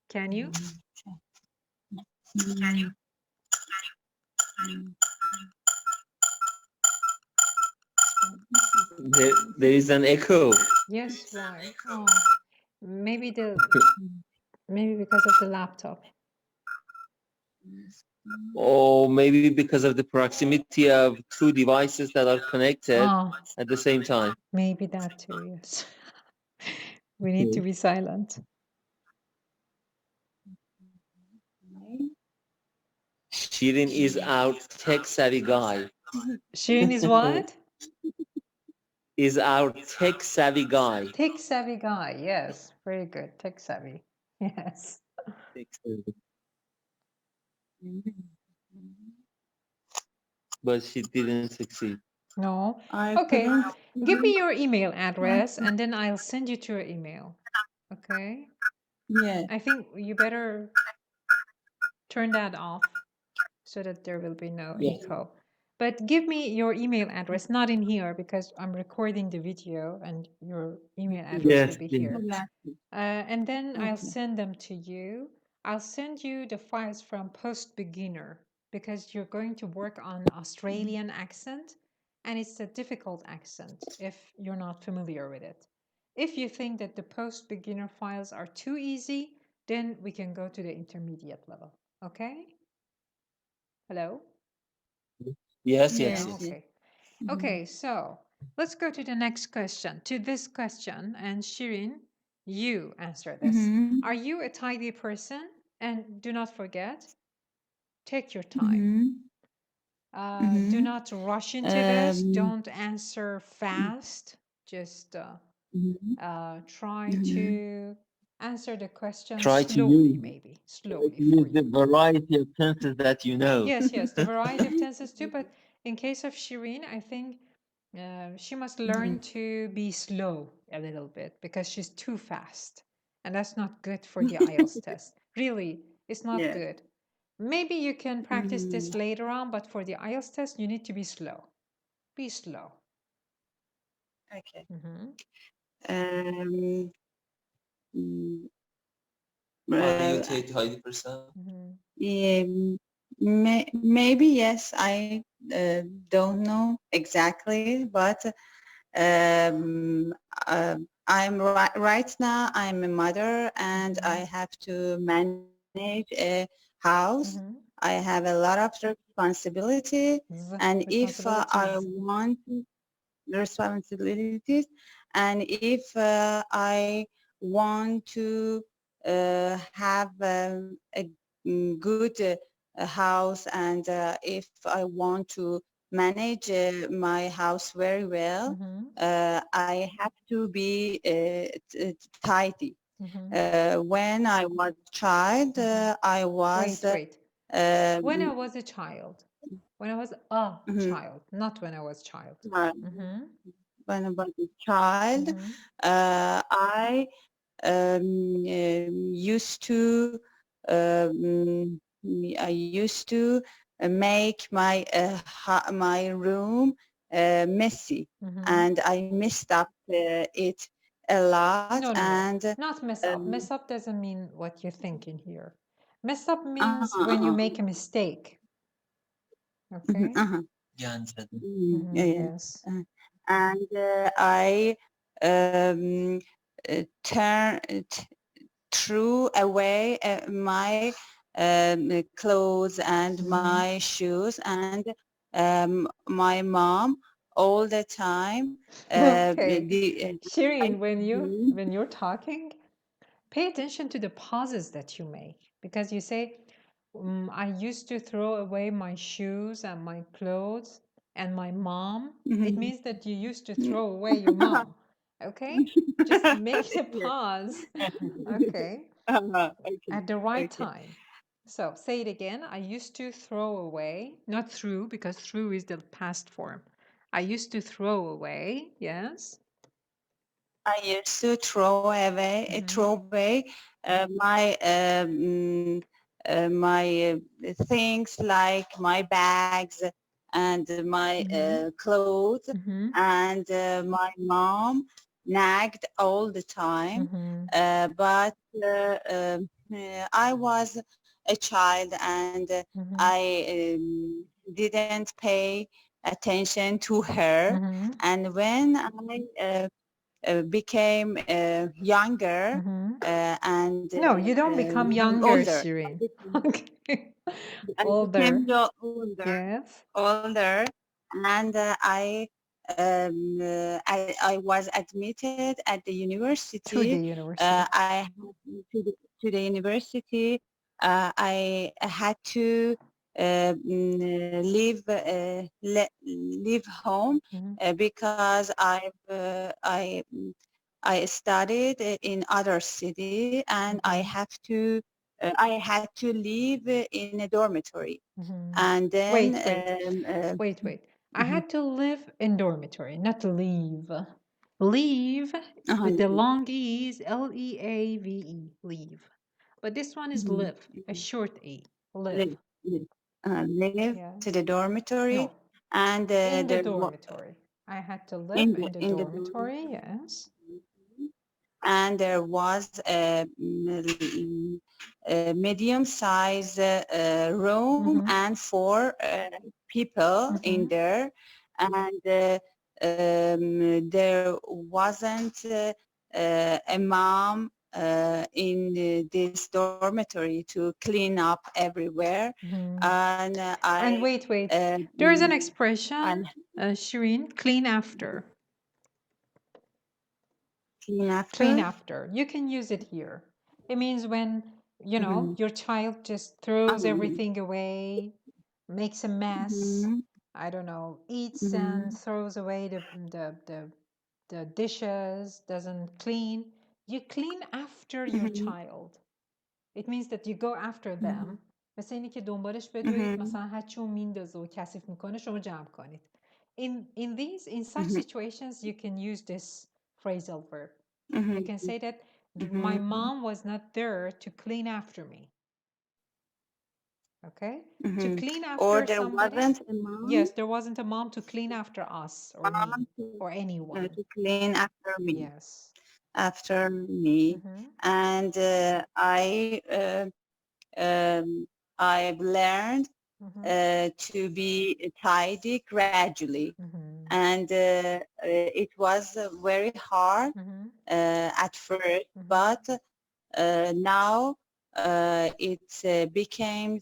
Can you?
There is an echo.
Yes, why? Oh, maybe because of the laptop.
Or maybe because of the proximity of two devices that are connected at the same time.
Maybe that too, yes. We need to be silent.
Shirin is our tech-savvy guy.
Shirin is what?
Is our tech-savvy guy.
Tech-savvy guy, yes. Very good, tech-savvy. Yes.
Tech-savvy. But she didn't succeed.
No. Okay. Give me your email address and then I'll send you to your email. Okay?
Yeah.
I think you better turn that off so that there will be no echo. But give me your email address, not in here because I'm recording the video and your email address will be here. And then I'll send them to you. I'll send you the files from Post Beginner because you're going to work on Australian accent and it's a difficult accent if you're not familiar with it. If you think that the post beginner files are too easy, then we can go to the intermediate level. Okay? Hello?
Yes,
Yeah.
yes, yes.
Okay. Okay, so let's go to the next question. To this question, and Shirin, you answer this. Are you a tidy person? And do not forget, take your time. Do not rush into this. Don't answer fast. Just try to answer the question
Try to
slowly,
use,
maybe. Slowly.
use the variety of tenses that you know.
Yes, yes, the variety of tenses too. But in case of Shirin, I think she must learn to be slow a little bit because she's too fast. And that's not good for the IELTS test. Really, it's not good. Maybe you can practice this later on, but for the IELTS test, you need to be slow. Be slow.
Okay.
Are you a tidy person?
Yeah, maybe yes. I don't know exactly, but I'm right now. I'm a mother, and I have to manage a house. I have a lot of responsibility, and if I want responsibilities, and if I want to have a good house, and if I want to manage my house very well, I have to be tidy. When I was a child, I was...
Wait. When I was a child. When I was a child, not when I was child.
When I was a child, I used to make my room messy, and I messed up it a lot.
No,
and
not mess up. Mess up doesn't mean what you're thinking here. Mess up means when you make a mistake. Okay. Yes.
And I threw away my clothes and my shoes, and my mom all the time.
Okay. Shirin, when you're talking, pay attention to the pauses that you make, because you say, I used to throw away my shoes and my clothes and my mom. It means that you used to throw away your mom. Okay? Just make the pause. Okay. At the right time. So say it again. I used to throw away, not threw, because threw is the past form. I used to throw away. Yes.
I used to throw away my my things, like my bags and my clothes, and my mom nagged all the time. But I was a child, and I didn't pay attention to her. And when I became younger, and
no, you don't become younger,
older.
Shirin. Okay.
I
Older.
became older.
Yes.
Older, and I was admitted at the university.
To the university.
To the university. I had to leave home because I studied in other city, and I had to live in a dormitory. And then
wait. I had to live in dormitory, not leave. Leave with the long E is Leave. Leave. But this one is live, a short E. Live.
live to the dormitory.
No.
And
in the dormitory. I had to live in the dormitory, yes.
And there was a medium-sized room and 4 people in there, and there wasn't a mom in this dormitory to clean up everywhere. And
And wait. There is an expression, Shireen, clean after. Clean after. You can use it here. It means when, you know, your child just throws everything away, makes a mess, I don't know, eats and throws away the dishes, doesn't clean. You clean after your child. It means that you go after them. مثل اینی که دنبالش بدوید، مثلا هرچی اون میندازه و کثیف میکنه شما جمع کنید. In such situations you can use this phrasal verb. You can say that my mom was not there to clean after me. Okay? To clean after
or there
somebody.
wasn't a mom.
Yes, there wasn't a mom to clean after us or me or anyone.
To clean after me.
Yes.
After me. And I've learned to be tidy gradually. And it was very hard at first, but now it became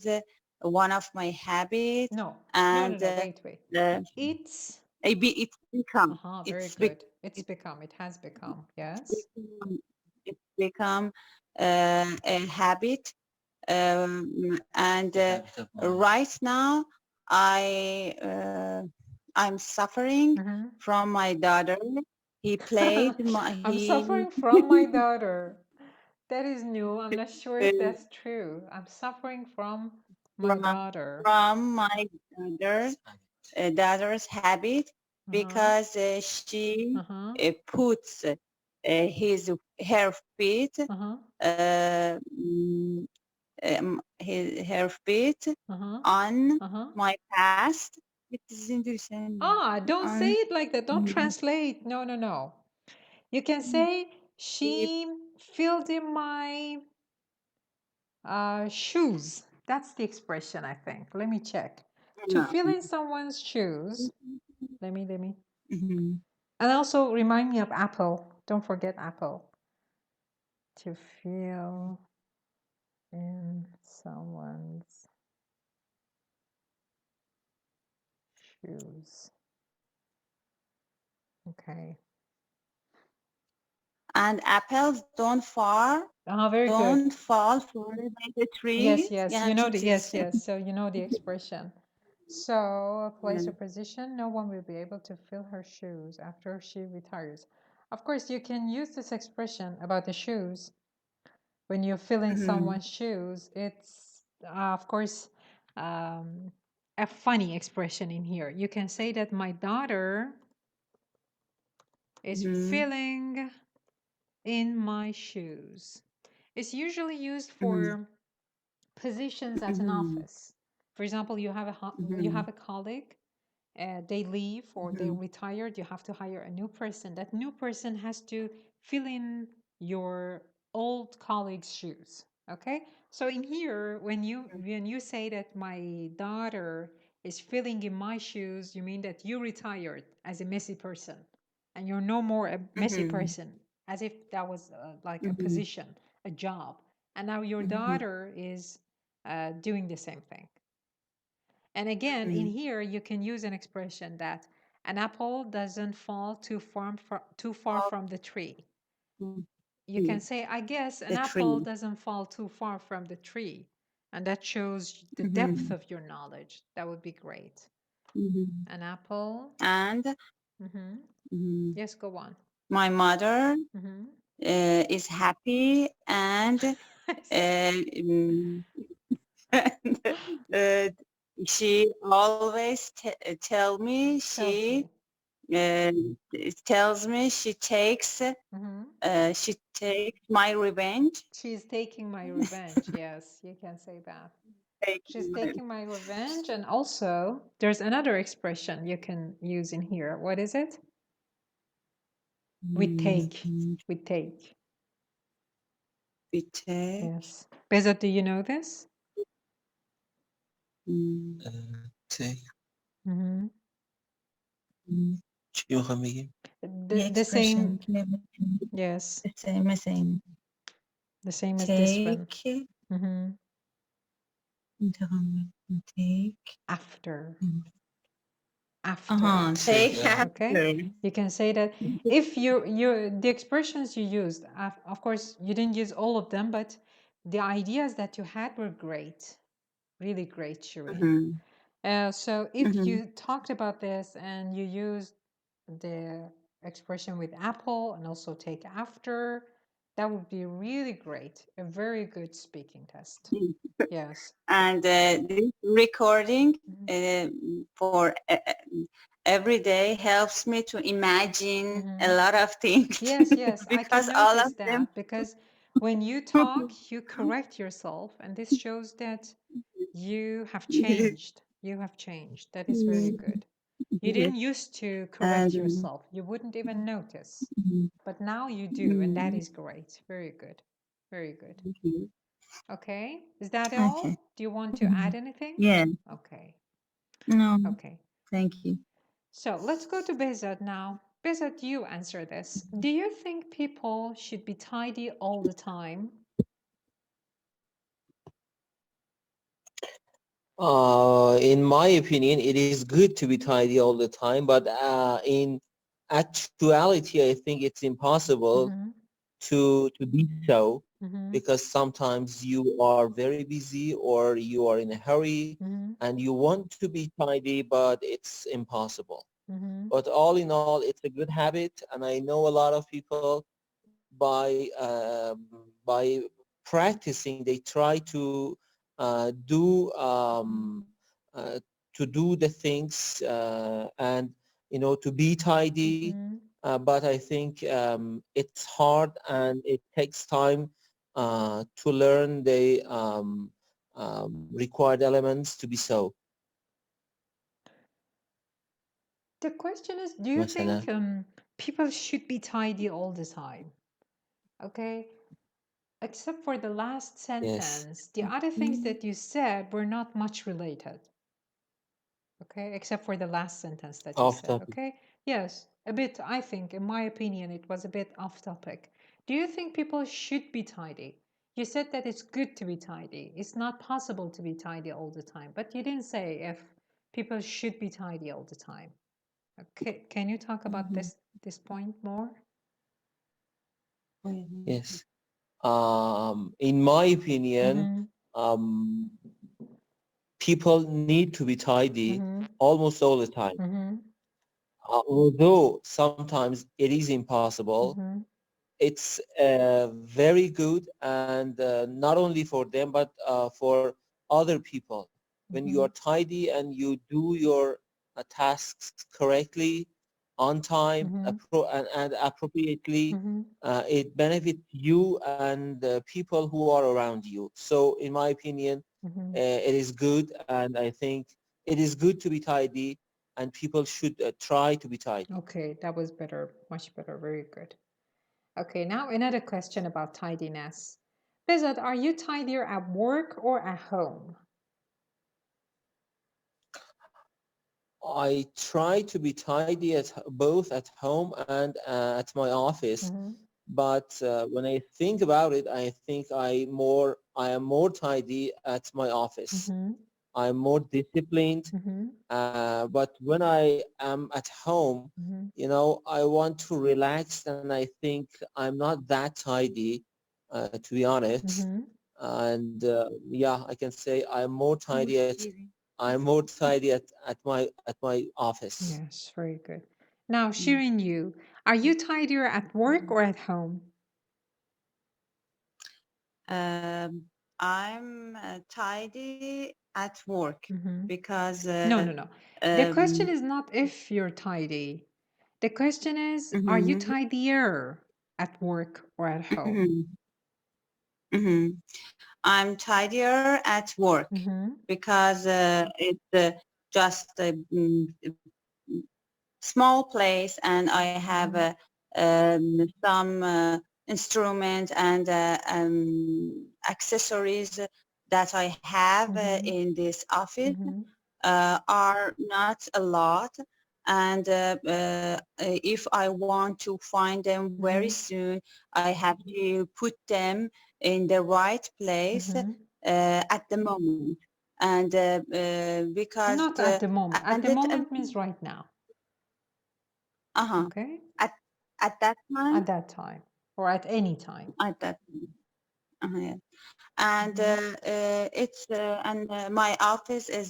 one of my habits.
No,
and
wait. It's
become.
Very good. It has become, yes.
It's become a habit. And right now I'm suffering from my daughter. He played
I'm suffering from my daughter. That is new. I'm not sure if that's true. I'm suffering from my daughter.
From my daughter's habit, because she puts her feet on my past.
Don't say it like that. Don't translate. No. You can say she filled in my shoes. That's the expression, I think. Let me check. To fill in someone's shoes. Let me. And also remind me of apple. Don't forget apple. To fill in someone's shoes. Okay.
And apples don't fall.
Very
don't
good.
fall from the tree.
Yes. You know yes. So you know the expression. So place or position. No one will be able to fill her shoes after she retires. Of course, you can use this expression about the shoes. When you fill in someone's shoes, it's of course a funny expression in here. You can say that my daughter is filling in my shoes. It's usually used for positions at an office. For example, you have a colleague, they leave or they retired, you have to hire a new person. That new person has to fill in your old colleague's shoes. Okay? So in here, when you say that my daughter is filling in my shoes, you mean that you retired as a messy person and you're no more a messy person, as if that was like a position, a job. And now your daughter is doing the same thing. And again, in here, you can use an expression that an apple doesn't fall too far from the tree. You can say, I guess an apple doesn't fall too far from the tree. And that shows the depth of your knowledge. That would be great. An apple.
And
yes, go on.
My mother is happy and she always tells me she takes my revenge.
She's taking my revenge. Yes, you can say that. She's taking my revenge. And also there's another expression you can use in here. What is it? We take. Yes. Bezat, do you know this?
take. چی میخوام بگیم؟
the same. Yes.
The same.
The same as this one.
Take. Take.
After. After.
Take after.
Okay. You can say that if the expressions you used, of course, you didn't use all of them, but the ideas that you had were great. Really great, Shireen. So if you talked about this and you used the expression with Apple and also take after, that would be really great. A very good speaking test. Yes.
And this recording for every day helps me to imagine a lot of things.
Yes, yes.
Because
I can notice that because when you talk, you correct yourself, and this shows that you have changed. You have changed. That is very good. You didn't used to correct yourself. You wouldn't even notice. But now you do, and that is great. Very good. Very good. Okay. Is that all?
Okay.
Do you want to add anything?
Yeah.
Okay.
No.
Okay.
Thank you.
So let's go to Behzad now. Behzad, you answer this. Do you think people should be tidy all the time?
In my opinion, it is good to be tidy all the time, but in actuality, I think it's impossible to be so, because sometimes you are very busy or you are in a hurry and you want to be tidy, but it's impossible. But all in all, it's a good habit, and I know a lot of people by practicing, they try to do the things and to be tidy. But I think it's hard and it takes time to learn the required elements to be so.
The question is, do you think people should be tidy all the time? Okay, except for the last sentence. Yes. The other things that you said were not much related. Okay, except for the last sentence that you said. Okay, yes, a bit. I think, in my opinion, it was a bit off topic. Do you think people should be tidy? You said that it's good to be tidy. It's not possible to be tidy all the time, but you didn't say if people should be tidy all the time. Okay, can you talk about this point more?
Yes. In my opinion, people need to be tidy almost all the time. Although sometimes it is impossible, it's very good, and not only for them, but for other people. When you are tidy and you do your tasks correctly, on time, and appropriately, it benefits you and the people who are around you. So in my opinion, it is good, and I think it is good to be tidy, and people should try to be tidy.
Okay, that was better, much better, very good. Okay, now another question about tidiness. Behzad, are you tidier at work or at home?
I try to be tidy both at home and at my office. But when I think about it, I think I am more tidy at my office. I'm more disciplined. But when I am at home, I want to relax, and I think I'm not that tidy, to be honest. And yeah, I can say I'm more tidy at my office.
Yes, very good. Now, Shireen, are you tidier at work or at home?
I'm tidy at work because
no. The question is not if you're tidy. The question is, are you tidier at work or at home?
I'm tidier at work because it's just a small place, and I have some instrument and accessories that I have in this office are not a lot, and if I want to find them very soon, I have to put them in the right place at the moment. And because
not at the moment. At the moment means right now. Okay.
At that time.
At that time, or at any time.
At that time. Yeah. And it's and my office is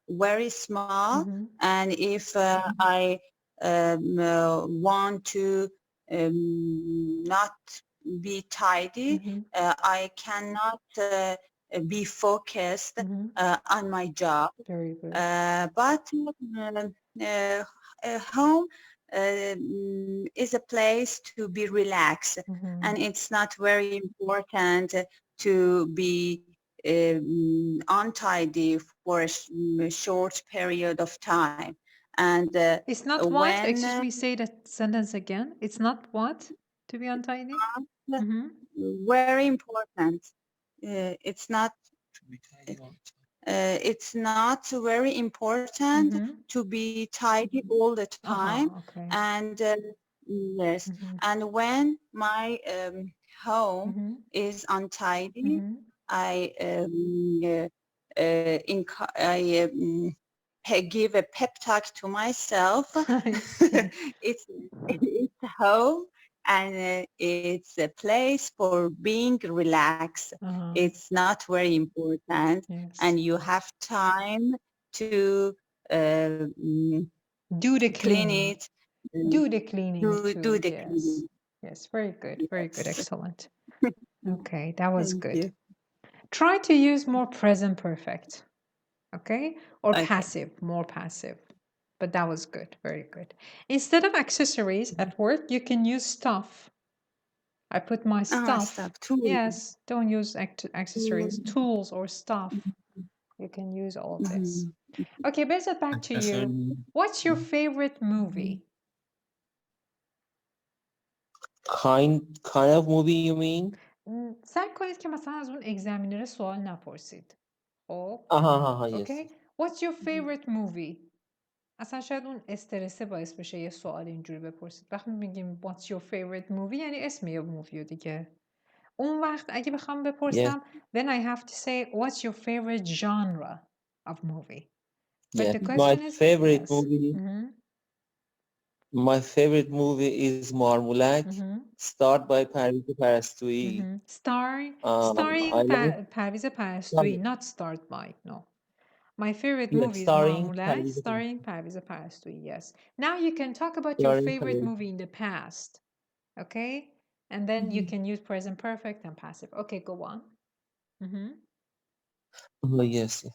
very small. And if I want to not be tidy, I cannot be focused on my job.
Very good.
But home is a place to be relaxed, and it's not very important to be untidy for a short period of time. And
it's not what? Excuse me, say that sentence again. It's not what to be untidy?
Very important. It's not very important to be tidy all the time.
Okay.
And yes, and when my home is untidy, I give a pep talk to myself. It's home, and it's a place for being relaxed. It's not very important, and you have time to
do the
clean it.
Do the cleaning too.
Do the
yes.
cleaning.
Yes, very good, very good, excellent. Okay, that was
Thank
good.
you.
Try to use more present perfect, okay? Or passive, more passive. But that was good, very good. Instead of accessories at work, you can use stuff. I put my stuff.
Tools.
Yes, don't use accessories, tools or stuff. You can use all this. Okay, Bezat, back to you. What's your favorite movie?
Kind of movie you mean?
سعی کنید که مثلا از اون اگزمینر سوال نپرسید. خب؟
yes.
What's your favorite movie? اصلا شاید اون استرسه باعث بشه یه سوال اینجوری بپرسید. وقتی میگیم what's your favorite movie یعنی اسم یه مووی دیگه. اون وقت اگه بخوام بپرسم then I have to say what's your favorite genre of movie? But the question is
favorite movie. My favorite movie is Marmulak, starred by Parviz Parastooyi.
Starring Parviz Parastooyi, not starred by, no. My favorite movie is Marmulak, starring Parviz Parastooyi, yes. Now you can talk about your favorite movie in the past, okay? And then you can use present perfect and passive. Okay, go on.
Yes.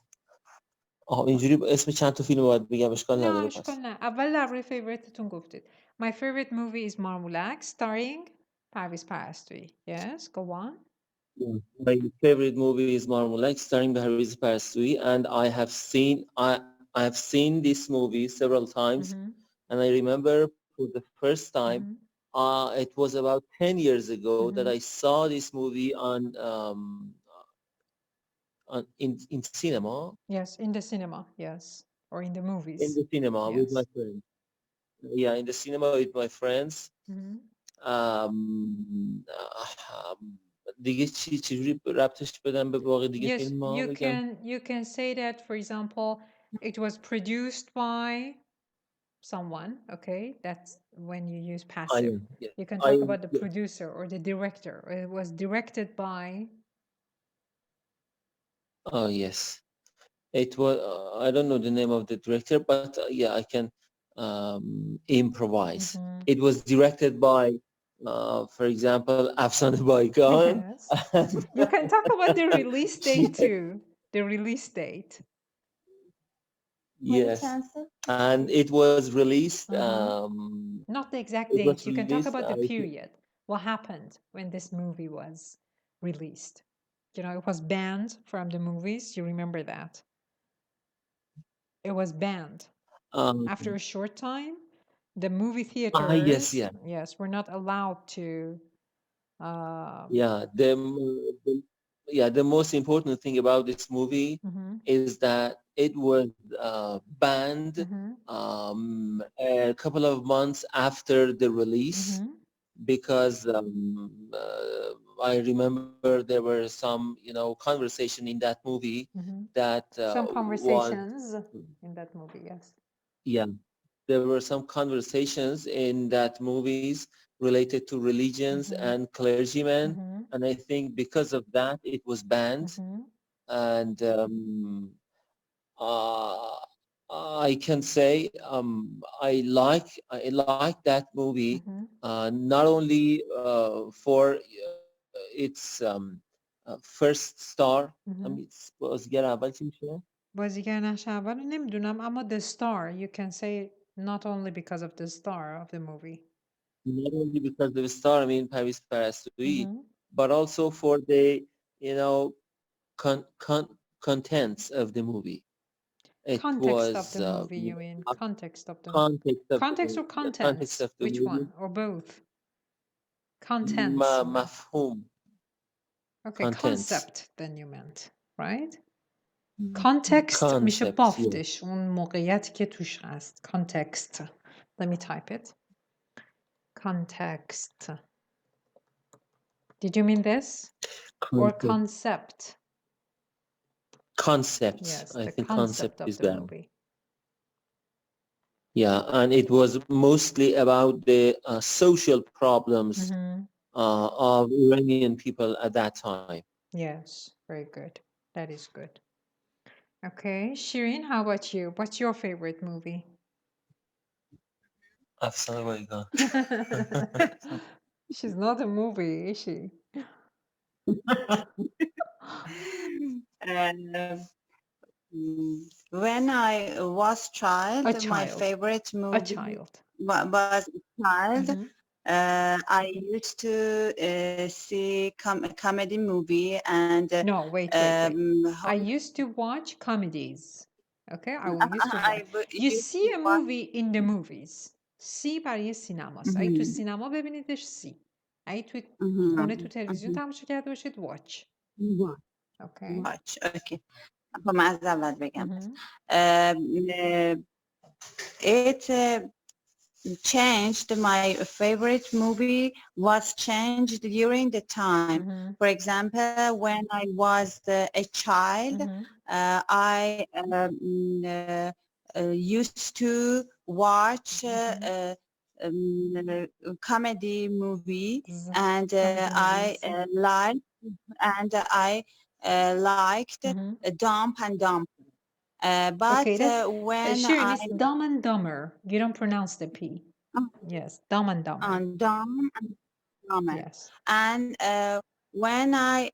اینجوری اسم چند تا فیلم باید بگم اشکال نداره پس.
اشکال نه. اول درباره فیوریتتون گفتید. My favorite movie is Marmulak, starring Parviz Parastooyi. Yes, go on.
My favorite movie is Marmulak, starring Parviz Parastooyi, and I have seen this movie several times, and I remember for the first time, it was about 10 years ago that I saw this movie in cinema.
Yes, in the cinema, yes, or in the movies.
In the cinema with my friends. Yeah, in the cinema with my friends. دیگه چجوری ربطش بدم به باقی دیگه فیلم ها بگم؟
You can say that, for example, it was produced by someone, okay? That's when you use passive. You can talk about the producer or the director. Or it was directed by...
Oh, yes. It was, I don't know the name of the director, but yeah, I can improvise. It was directed by, for example, Afsane Baykan.
Yes. You can talk about the release date too. The release date.
Yes. And it was released.
Not the exact date. You can talk about the period. What happened when this movie was released? You know, it was banned from the movies. You remember that? It was banned. After a short time, the movie theaters yes, were not allowed to...
yeah, the most important thing about this movie is that it was banned a couple of months after the release because I remember there were some, conversation in that movie that
some conversations in that movie, yes.
Yeah, there were some conversations in that movies related to religions and clergymen, and I think because of that it was banned. And I can say I like that movie not only for its first star. بازیگر اول چی میشه؟
بازیگر نقش اول رو نمیدونم اما the star you can say not only because of the star of the movie.
Not only because of the star, I mean Paris Parasui, but also for the contents of the movie. It
Context
was
of the movie, you mean? Context of the
context of
context
the,
or contents?
context of the
Which
movie.
one or both? Contents.
مفهوم.
Okay,
Contents.
concept then you meant, right? Context میشه بافتش اون موقعیتی که توش هست. Context. Let me type it. Context. Did you mean this? Or concept?
Concept.
Yes,
I
the
think
concept of
is
the
better.
movie.
Yeah, and it was mostly about the social problems of Iranian people at that time.
Yes, very good. That is good. Okay, Shireen, how about you? What's your favorite movie?
Afsana Baigan.
She's not a movie, is she?
When I was child, my favorite movie was Child. I used to see comedy movie and
no, wait. I used to watch comedies. Okay, I used to watch. You see a movie in the movies. See برای سینماست. اگه تو سینما ببینیدش see. اگه تو خونه تو تلویزیون تماشا کرده باشید watch. Okay.
Watch. Okay. من از اول بگم. It changed. My favorite movie was changed during the time. For example, when I was a child, I used to watch comedy movie, and I liked Dumb and Dumber. But when
Shireen, it's Dumb and Dumber. You don't pronounce the P. Yes, Dumb and Dumber.
Dumb and Dumber.
Yes.
And when I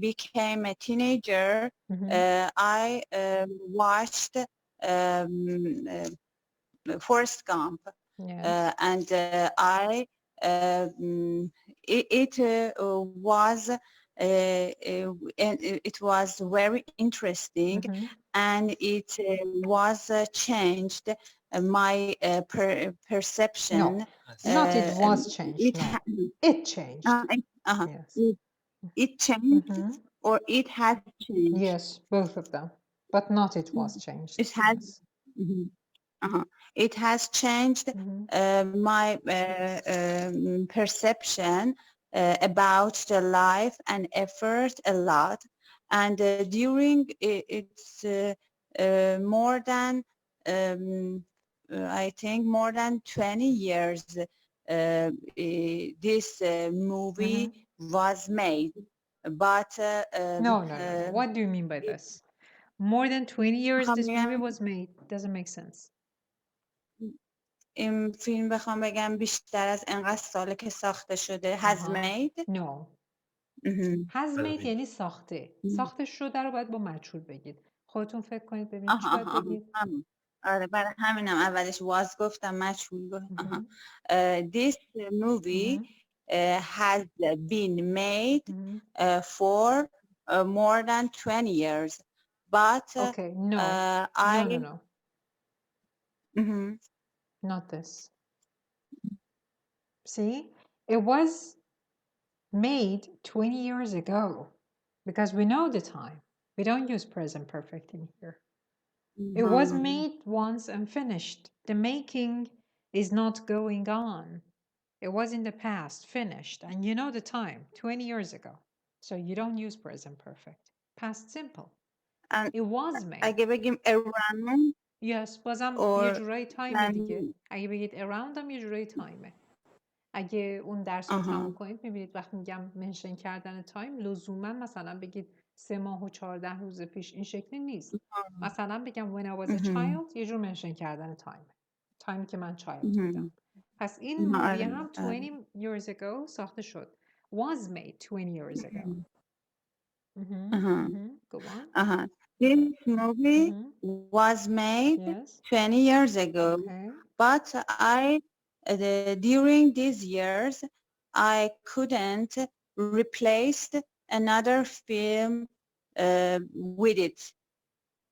became a teenager, I watched Forrest Gump.
Yes.
And it was very interesting, and it was changed my perception.
No, not it was changed. It changed.
Yes. It changed, or it has changed.
Yes, both of them, but not it was changed.
It has. It has changed my perception about the life and effort a lot, and during it's more than I think more than 20 years this movie was made. But
no. What do you mean by this? More than 20 years this movie was made? Doesn't make sense.
این فیلم بخوام بگم بیشتر از انقدر ساله که ساخته شده. has made.
No. has made یعنی ساخته. ساخته شده رو باید با مجهول بگید. خودتون فکر کنید ببینید چی باید بگید.
آره برای همینم اولش was گفتم مجهول گفتم. This movie has been made for more than 20 years. But
okay, no. No. Not this. See, it was made 20 years ago, because we know the time. We don't use present perfect in here. It was made once and finished. The making is not going on. It was in the past, finished, and you know the time, 20 years ago. So you don't use present perfect. Past simple.
And
It was made.
اگه بگیم around
Yes, بازم یه
or
جورایی تایم دیگه. اگه بگید around هم یه جورایی تایمه. اگه اون درس رو تموم کنید میبینید وقتی میگم منشن کردن تایم لزوما مثلا بگید 3 ماه و 14 روز پیش، این شکلی نیست. مثلا بگم when I was a child یه جور منشن کردن تایمی که من child بودم. پس این مووی هم 20 years ago ساخته شد. Was made 20 years ago. Go on.
This movie was made 20 years ago, but during these years, I couldn't replace another film with it.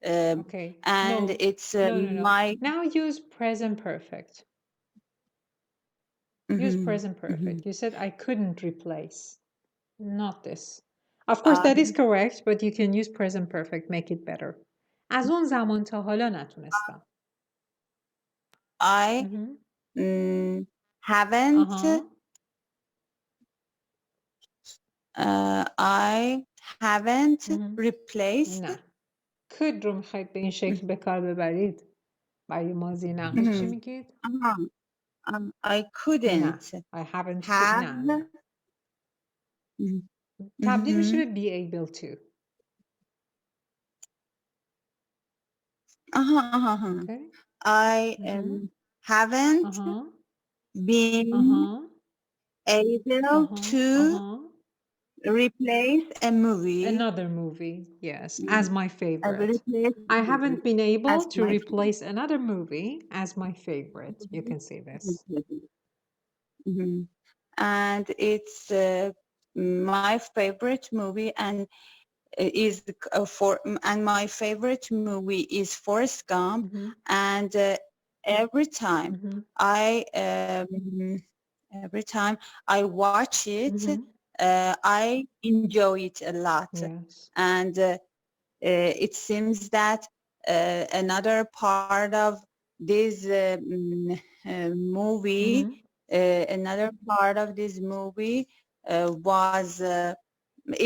Okay.
And
No.
it's
No.
my...
Now use present perfect. Use present perfect. You said I couldn't replace. Not this. Of course, that is correct, but you can use present perfect, make it better. از اون زمان تا حالا نتونستم.
I haven't I haven't replaced.
نه. could رو میخواید به این شکل به کار ببرید. برای ماضی نقش چی میگید؟
I couldn't
I haven't
have.
نه. تبدیل میشه به be able to. Okay.
I haven't been able to replace a movie.
Another movie, yes, as my favorite. I haven't been able to replace another movie as my favorite. You can see this.
And it's my favorite movie, and my favorite movie is Forrest Gump. And every time I watch it, I enjoy it a lot.
Yes.
And it seems that another part of this movie,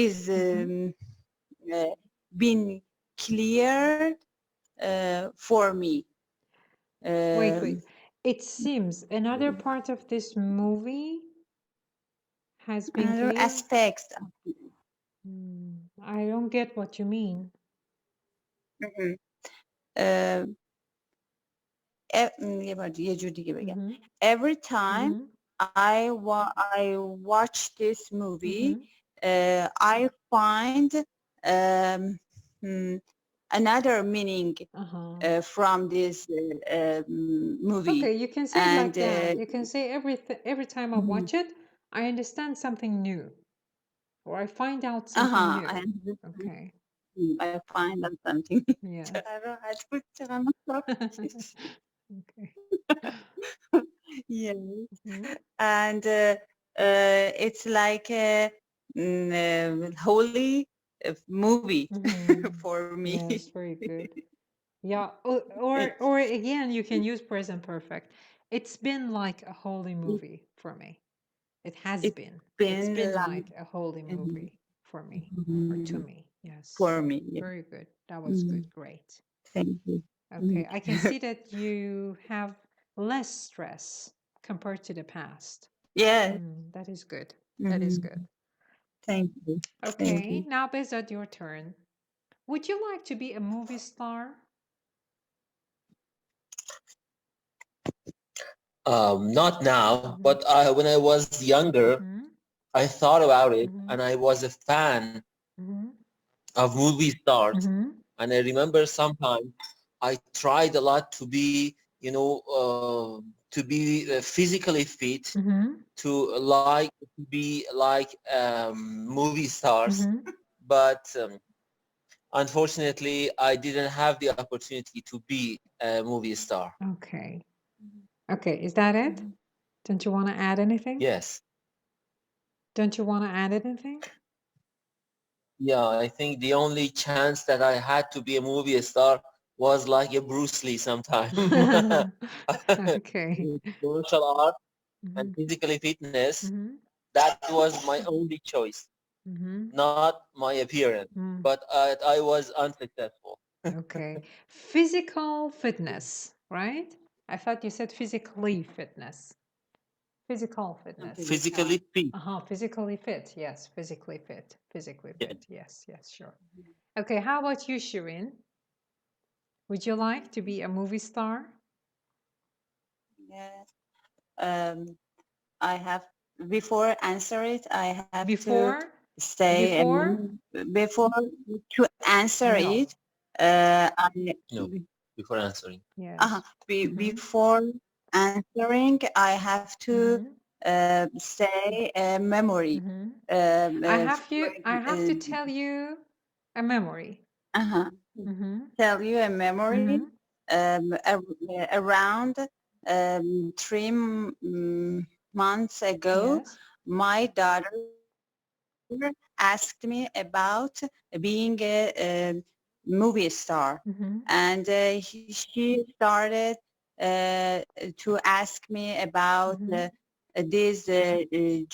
is been clear for me.
Wait. It seems another part of this movie has been
another
clear?
aspect.
I don't get what you mean.
یه جور دیگه بگم. Every time I watch this movie, I find another meaning from this movie.
Okay, you can say it like that. You can say every time I watch it, I understand something new, or I find out something new. Okay.
I find out something.
Yeah. Okay.
Yes. And it's like a holy movie for me.
Yes, very good. Yeah, or again, you can use present perfect. It's been like a holy movie for me. It has been. It's been like a holy movie for me, or to me. Yes.
For me. Yeah.
Very good. That was good. Great.
Thank you.
Okay, I can see that you have less stress compared to the past.
Yeah.
That is good. That is good.
Thank you.
Okay,
Thank you.
now Bezat, your turn. Would you like to be a movie star?
Not now, but when I was younger, I thought about it, and I was a fan of movie stars. And I remember sometimes I tried a lot to be, physically fit, to be like movie stars. But unfortunately, I didn't have the opportunity to be a movie star.
Okay. Okay, is that it? Don't you want to add anything?
Yes.
Don't you want to add anything?
Yeah, I think the only chance that I had to be a movie star was like a Bruce Lee sometime.
Okay.
Martial art and physically fitness, that was my only choice, not my appearance. But I was unsuccessful.
Okay. Physical fitness, right? I thought you said physically fitness. Physical fitness.
Physically fit.
Physically fit. Yes, physically fit. Physically
Yeah.
fit. Yes, yes, sure. Okay, how about you, Shirin? Would you like to be a movie star?
Yes. I have, before answer it, I have
Before?
to say, before to answer
No.
it,
No, before answering.
Yes.
Before answering, I have to say memory.
I have to tell you a memory.
Tell you a memory. Around 3 months ago,
Yes.
my daughter asked me about being a movie star, and she started to ask me about this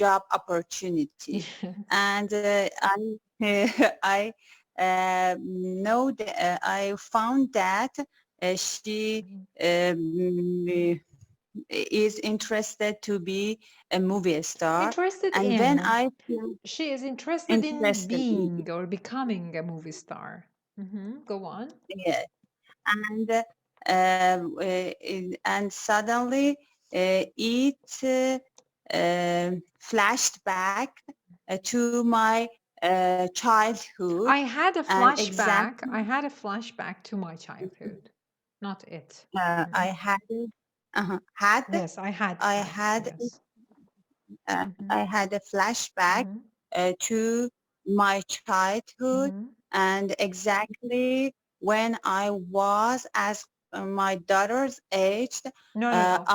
job opportunity, and I know that I found that she is interested to be a movie star.
Interested
and
in.
when
She is interested in being or becoming a movie star. Go on.
Yeah, and suddenly it flashed back to my childhood.
I had a
and
flashback. I had a flashback to my childhood, not it.
I had
Yes, I had. Yes.
I had a flashback to my childhood, and exactly when I was as my daughter's age.
No.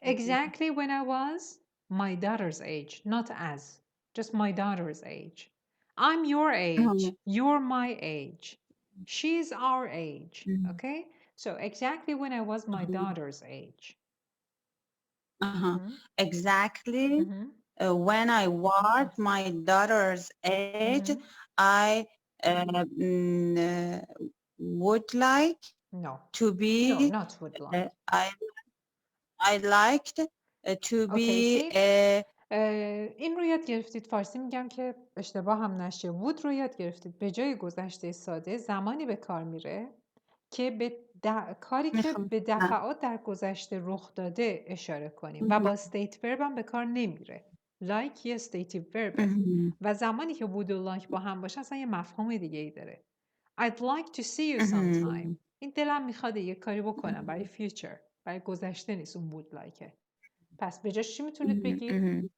Exactly when I was my daughter's age, not as, just my daughter's age. I'm your age. You're my age. She's our age. Okay? So exactly when I was my daughter's age.
Exactly when I was my daughter's age, I would like to be.
No, not would like.
I liked to be a.
این رو یاد گرفتید. فارسی میگم که اشتباه هم نشه. would رو یاد گرفتید. به جای گذشته ساده زمانی به کار میره که به کاری که به دفعات در گذشته رخ داده اشاره کنیم و با state verb هم به کار نمیره. like یه stative verb و زمانی که would و like با هم باشه اصلا یه مفهوم دیگه ای داره. I'd like to see you sometime. این دلم میخواد یه کاری بکنم برای future. برای گذشته نیست اون would likeه. پس به جاش چی میتونید بگید؟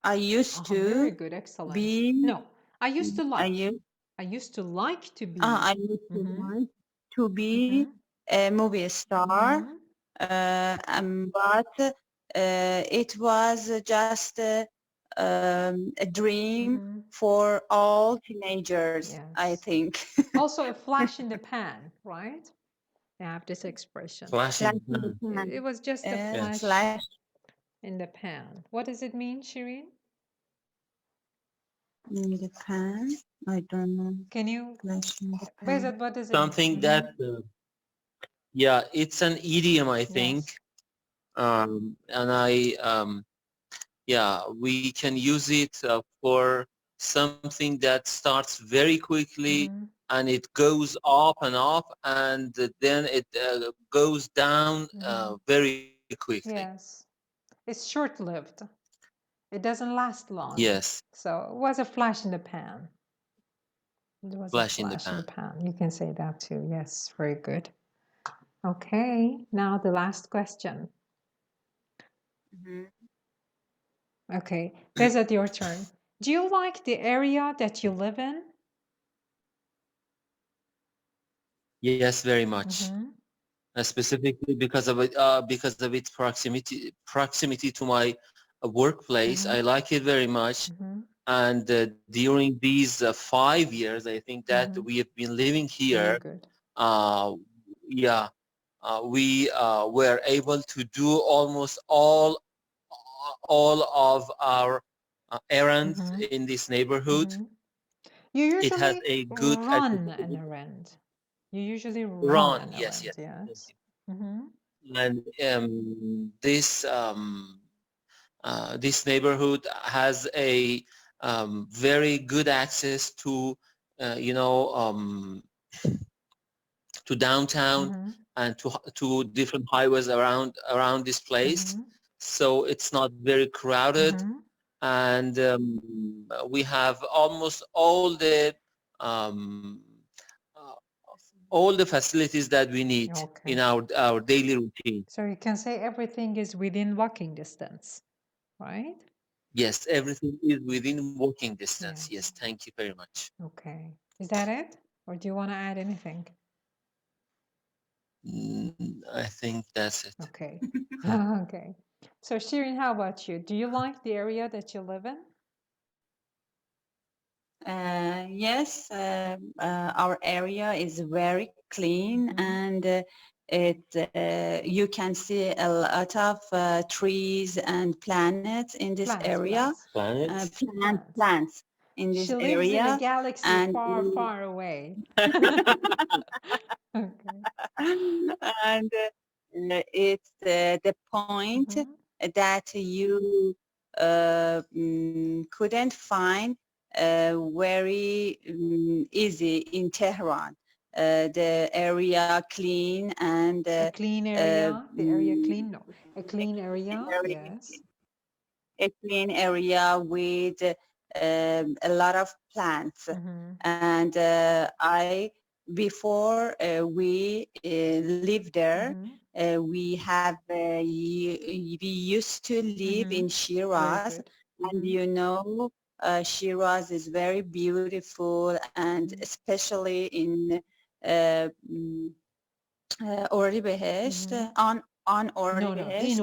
I used to
very good, excellent.
be.
No, I used to like. I used to like to be.
I used to like to be a movie star, but it was just a dream for all teenagers, I think.
Also a flash in the pan, right? I have this expression.
Flash in the pan.
It was just a flash in the pan. What does it mean, Shireen?
In the pan? I don't know.
Can you? What does it
Something
mean?
that, it's an idiom, I think. And we can use it for something that starts very quickly and it goes up and up and then it goes down very quickly.
Yes. It's short-lived. It doesn't last long.
Yes.
So it was a flash in the pan. It was
flash
a
in
flash
the
in the pan. You can say that too. Yes, very good. Okay, now the last question. Okay, Bezat, your turn. Do you like the area that you live in?
Yes, very much. Specifically because of its proximity to my workplace. I like it very much. And during these 5 years, I think that we have been living here. We were able to do almost all of our errands in this neighborhood.
You usually
it has a good
run an errand. You usually run an
yes,
errand, yes.
And this this neighborhood has a very good access to to downtown and to different highways around this place. So it's not very crowded, and we have almost all the facilities that we need in our daily routine.
So you can say everything is within walking distance, right?
Yes, everything is within walking distance. Yes, thank you very much.
Okay. Is that it? Or do you want to add anything?
I think that's it.
Okay. Okay. So Shirin, how about you? Do you like the area that you live in?
Yes, our area is very clean, and you can see a lot of trees and planets in this area.
Planets
In this
She
area.
lives in a galaxy
and
far, far away. Okay.
And it's the point that you couldn't find very easy in Tehran. The area clean and
a clean area. The area clean? No. A clean area, yes.
A clean area with a lot of plants. And before we lived there, we used to live in Shiraz, and Shiraz is very beautiful, and especially in Ordibehesh, on Ordibehesh,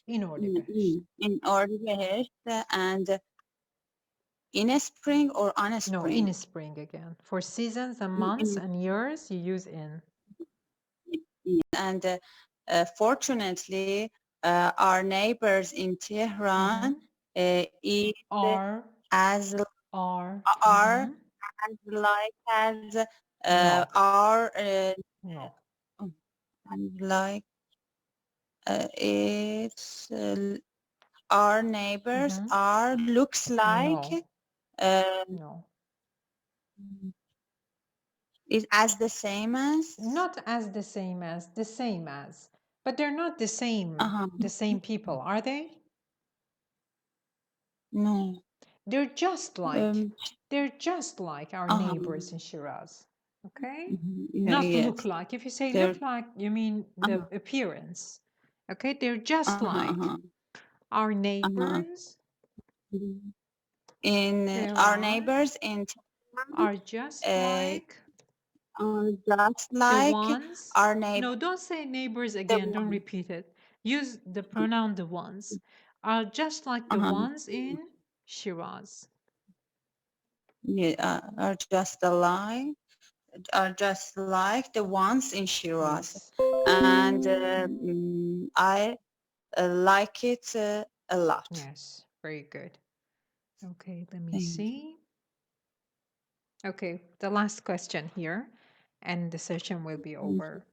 in
Ordibehesh, and in a spring or on a spring?
No, in a spring again. For seasons and months and years, you use in.
And fortunately, our neighbors in Tehran are as like our like it's our neighbors looks like is as the same as?
Not as the same as, the same as. But they're not the same people, are they?
No.
They're just like our neighbors in Shiraz. Okay? Not look like. If you say look like, you mean the appearance. Okay? They're just like our neighbors.
Our neighbors in Tehran
are just like
the
ones.
Our neighbors.
No, don't say neighbors again. Don't repeat it. Use the pronoun the ones. Are just like the ones in Shiraz.
Yeah, are just like the ones in Shiraz. And I like it a lot.
Yes, very good. Okay, let me see. Okay, the last question here, and the session will be over.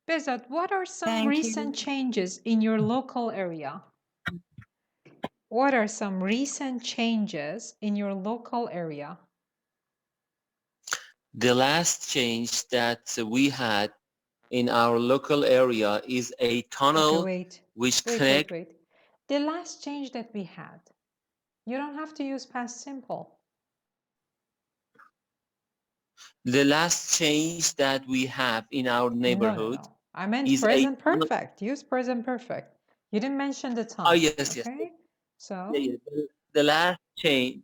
Bezat, what are some recent changes in your local area? What are some recent changes in your local area?
The last change that we had in our local area is a tunnel which connects.
Wait. The last change that we had. You don't have to use past simple.
The last change that we have in our neighborhood.
No. I meant present perfect. Use present perfect. You didn't mention the time.
Oh, yes.
So
the last change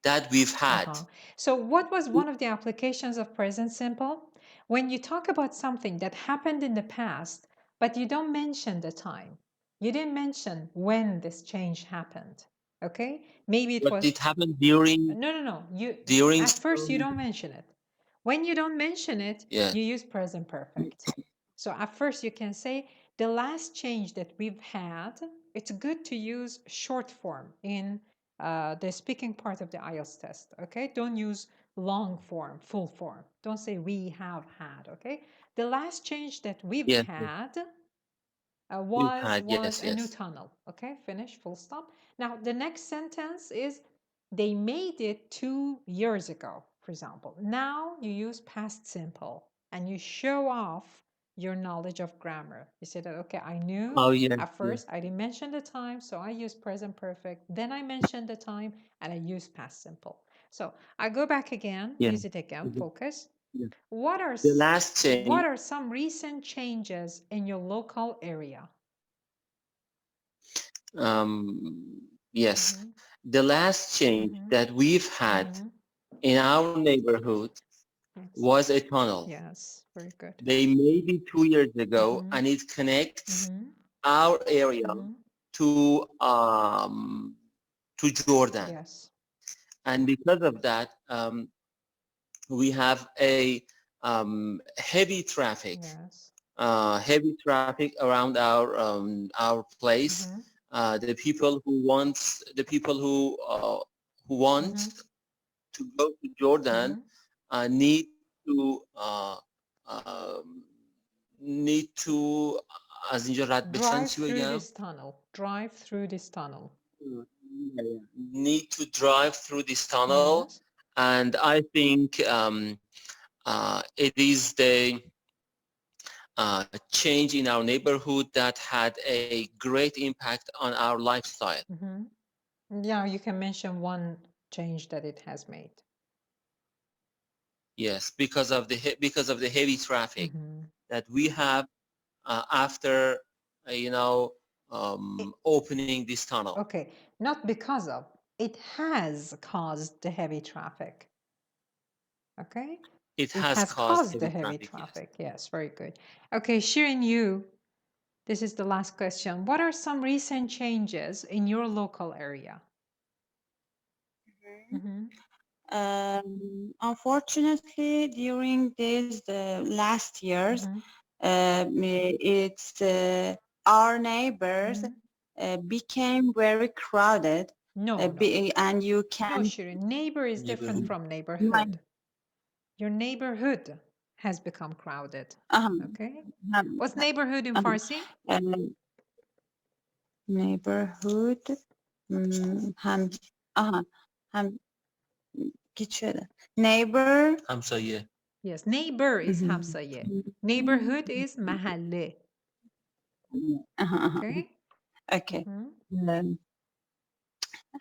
that we've had.
So what was one of the applications of present simple? When you talk about something that happened in the past, but you don't mention the time. You didn't mention when this change happened. Okay, maybe it
But
was.
it happened during.
No. You
during.
At first you don't mention it. When you don't mention it,
Yeah.
you use present perfect. So at first you can say the last change that we've had. It's good to use short form in the speaking part of the IELTS test. Okay, don't use long form, full form. Don't say we have had. Okay, the last change that we've
Yes.
had
Yes.
was a new tunnel. Okay, finish, full stop. Now the next sentence is they made it 2 years ago, for example. Now you use past simple and you show off your knowledge of grammar. You say that, okay, I knew at first, I didn't mention the time, so I use present perfect. Then I mentioned the time and I use past simple. So I go back again, use it again, focus. What are
the last change?
What are some recent changes in your local area?
Yes, the last change that we've had in our neighborhood was a tunnel.
Yes, very good.
They made it 2 years ago, and it connects our area to Jordan.
Yes.
And because of that, we have a heavy traffic.
Yes.
Heavy traffic around our place. The people who want to go to Jordan need to از اینجا رد بشن. چی بگم؟
Drive through this tunnel.
Need to drive through this tunnel. Yes. And I think it is the change in our neighborhood that had a great impact on our lifestyle.
Yeah, you can mention one change that it has made.
Yes, because of the heavy traffic that we have after opening this tunnel.
Okay, not because of, it has caused the heavy traffic. Okay.
It has caused
the heavy traffic. Yes, very good. Okay, Shirin, this is the last question. What are some recent changes in your local area?
Unfortunately, during these last years, it's our neighbors became very crowded. And you can.
No, Shirin, neighbor is different from neighborhood. Your neighborhood has become crowded. Okay. What's neighborhood in Farsi?
Neighborhood. Neighbor.
همسایه.
Yes, neighbor is همسایه. Neighborhood is mahalle. Okay.
Okay.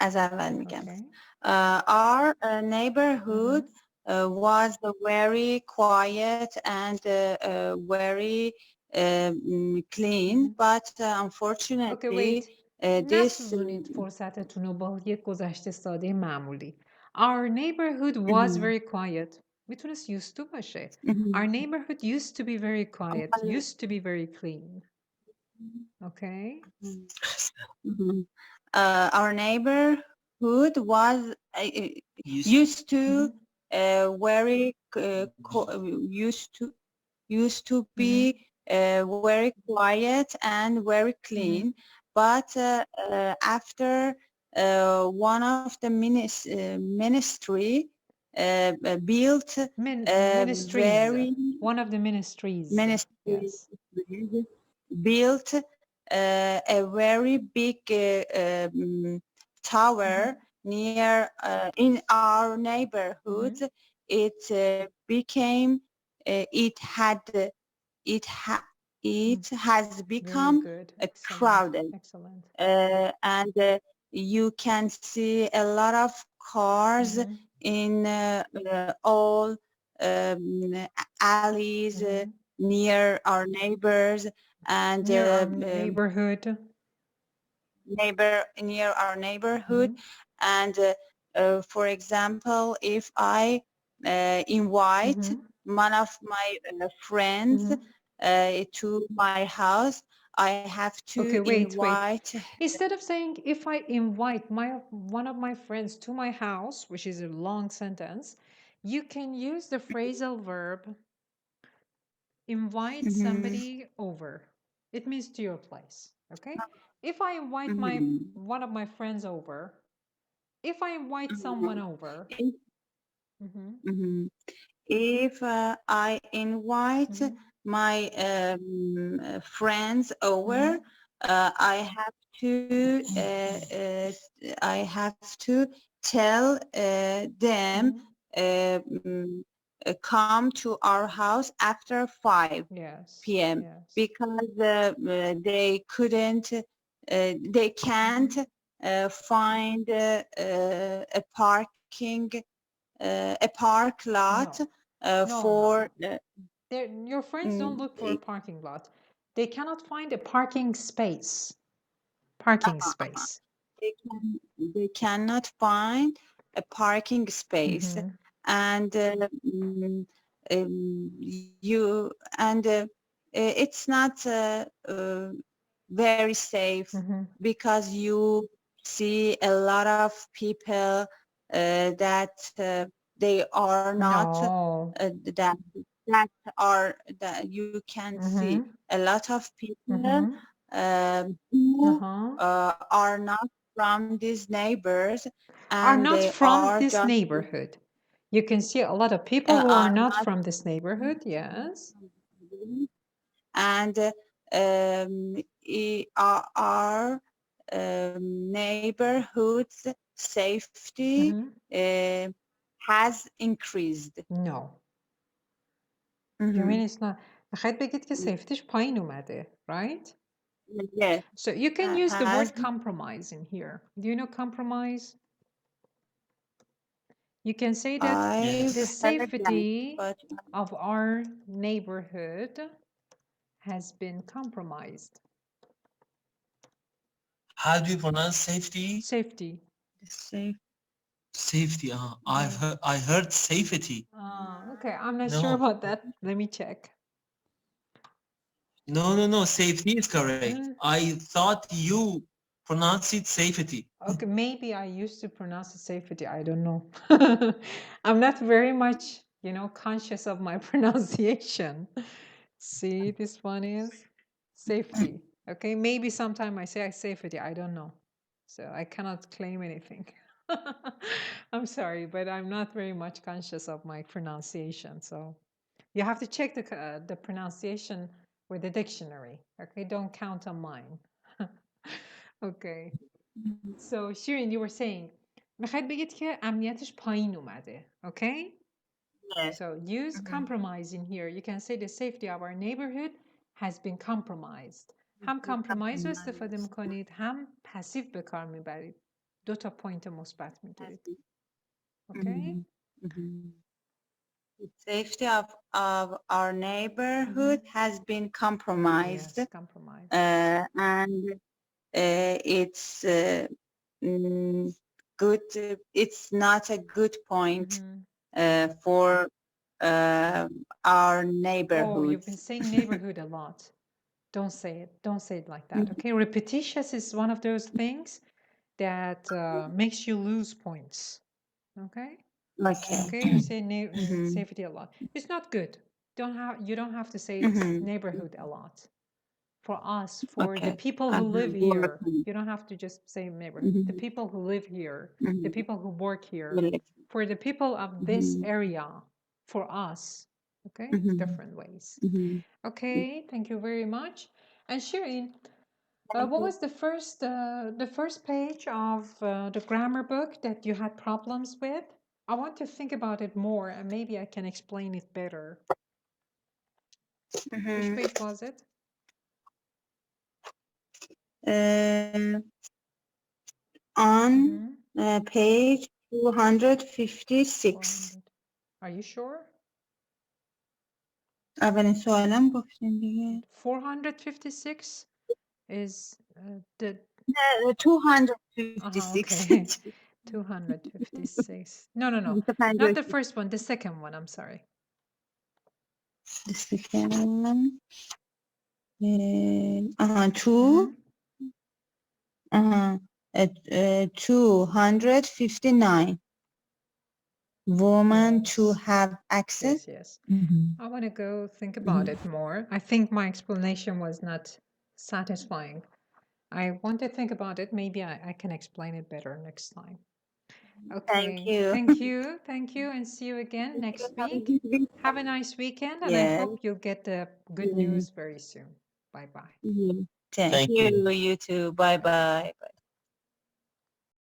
از اول میگم. Our neighborhood was very quiet and very clean, but unfortunately this
فرصتتون رو با یک گذشته ساده معمولی. Our neighborhood was very quiet. میتونست used to باشه. Our neighborhood used to be very quiet, used to be very clean. Okay.
Our neighborhood was used to very used to be very quiet and very clean, but after one of the ministry built very
one of the ministries yes.
built a very big tower near in our neighborhood. It became it has become crowded.
Excellent.
And you can see a lot of cars in all alleys near our neighbors and
near our neighborhood.
Near our neighborhood. And for example, if I invite one of my friends to my house, I have to
Okay, wait.
invite.
Instead of saying, if I invite one of my friends to my house, which is a long sentence, you can use the phrasal verb invite somebody over. It means to your place, okay? If I invite one of my friends over, if I invite someone over.
If I invite my friends over, I have to tell them come to our house after 5 p.m. because they can't find a park lot for
your friends don't look for a parking lot. They cannot find a parking space.
They cannot find a parking space, and it's not very safe because you see a lot of people that they are not that you can see a lot of people who are not from these neighbors and
are not
they
from
are
this
just
neighborhood. You can see a lot of people who are not from this neighborhood. Yes.
And our neighborhood's safety has increased.
No. You mean it's not. بخواید بگید که سیفتیش پایین اومده, right?
Yes.
So you can use the word compromise in here. Do you know compromise? You can say that the safety of our neighborhood has been compromised.
How do you pronounce safety?
Safety.
Safety. I heard safety.
Okay, I'm not sure about that. Let me check.
No. Safety is correct. I thought you pronounce it safety.
Okay, maybe I used to pronounce it safety. I don't know. I'm not very much, conscious of my pronunciation. See, this one is safety. Okay, maybe sometime I say safety. I don't know. So I cannot claim anything. I'm sorry, but I'm not very much conscious of my pronunciation. So you have to check the pronunciation with the dictionary. Okay, don't count on mine. Okay. So Shirin, you were saying میخواید بگید که امنیتش پایین اومده. Okay?
Yes.
So use compromise in here. You can say the safety of our neighborhood has been compromised. هم compromise رو استفاده میکنید هم پسیو به کار میبرید. 2 تا پوینت مثبت میگیرید. Okay?
The safety of our neighborhood has been compromised.
Yes, compromised.
And it's good. It's not a good point for our neighborhood.
Oh, you've been saying neighborhood a lot. Don't say it. Don't say it like that. Okay, repetitious is one of those things that makes you lose points. Okay. Okay, you say safety a lot. It's not good. You don't have to say neighborhood a lot. For us, for the people who live here, you don't have to just say neighborhood. The people who live here, the people who work here, for the people of this area, for us. Okay, different ways. Okay, thank you very much. And Shirin, what was the first page of the grammar book that you had problems with? I want to think about it more and maybe I can explain it better. Which page was it?
On page 256.
Are you sure?
اولین سوالم گفتین دیگه.
456 is the
256.
okay. 256. No. Not the first one, the second one, I'm sorry.
The second one. two 259 women to have access.
Yes. I want to go think about it more. I think my explanation was not satisfying. I want to think about it. Maybe I can explain it better next time. Okay.
Thank you.
Thank you, and see you again next
Have a
week.
good week.
Have a nice weekend, and I
Yeah.
hope you'll get the good news very soon. Bye bye.
Thank you. You too. Bye bye.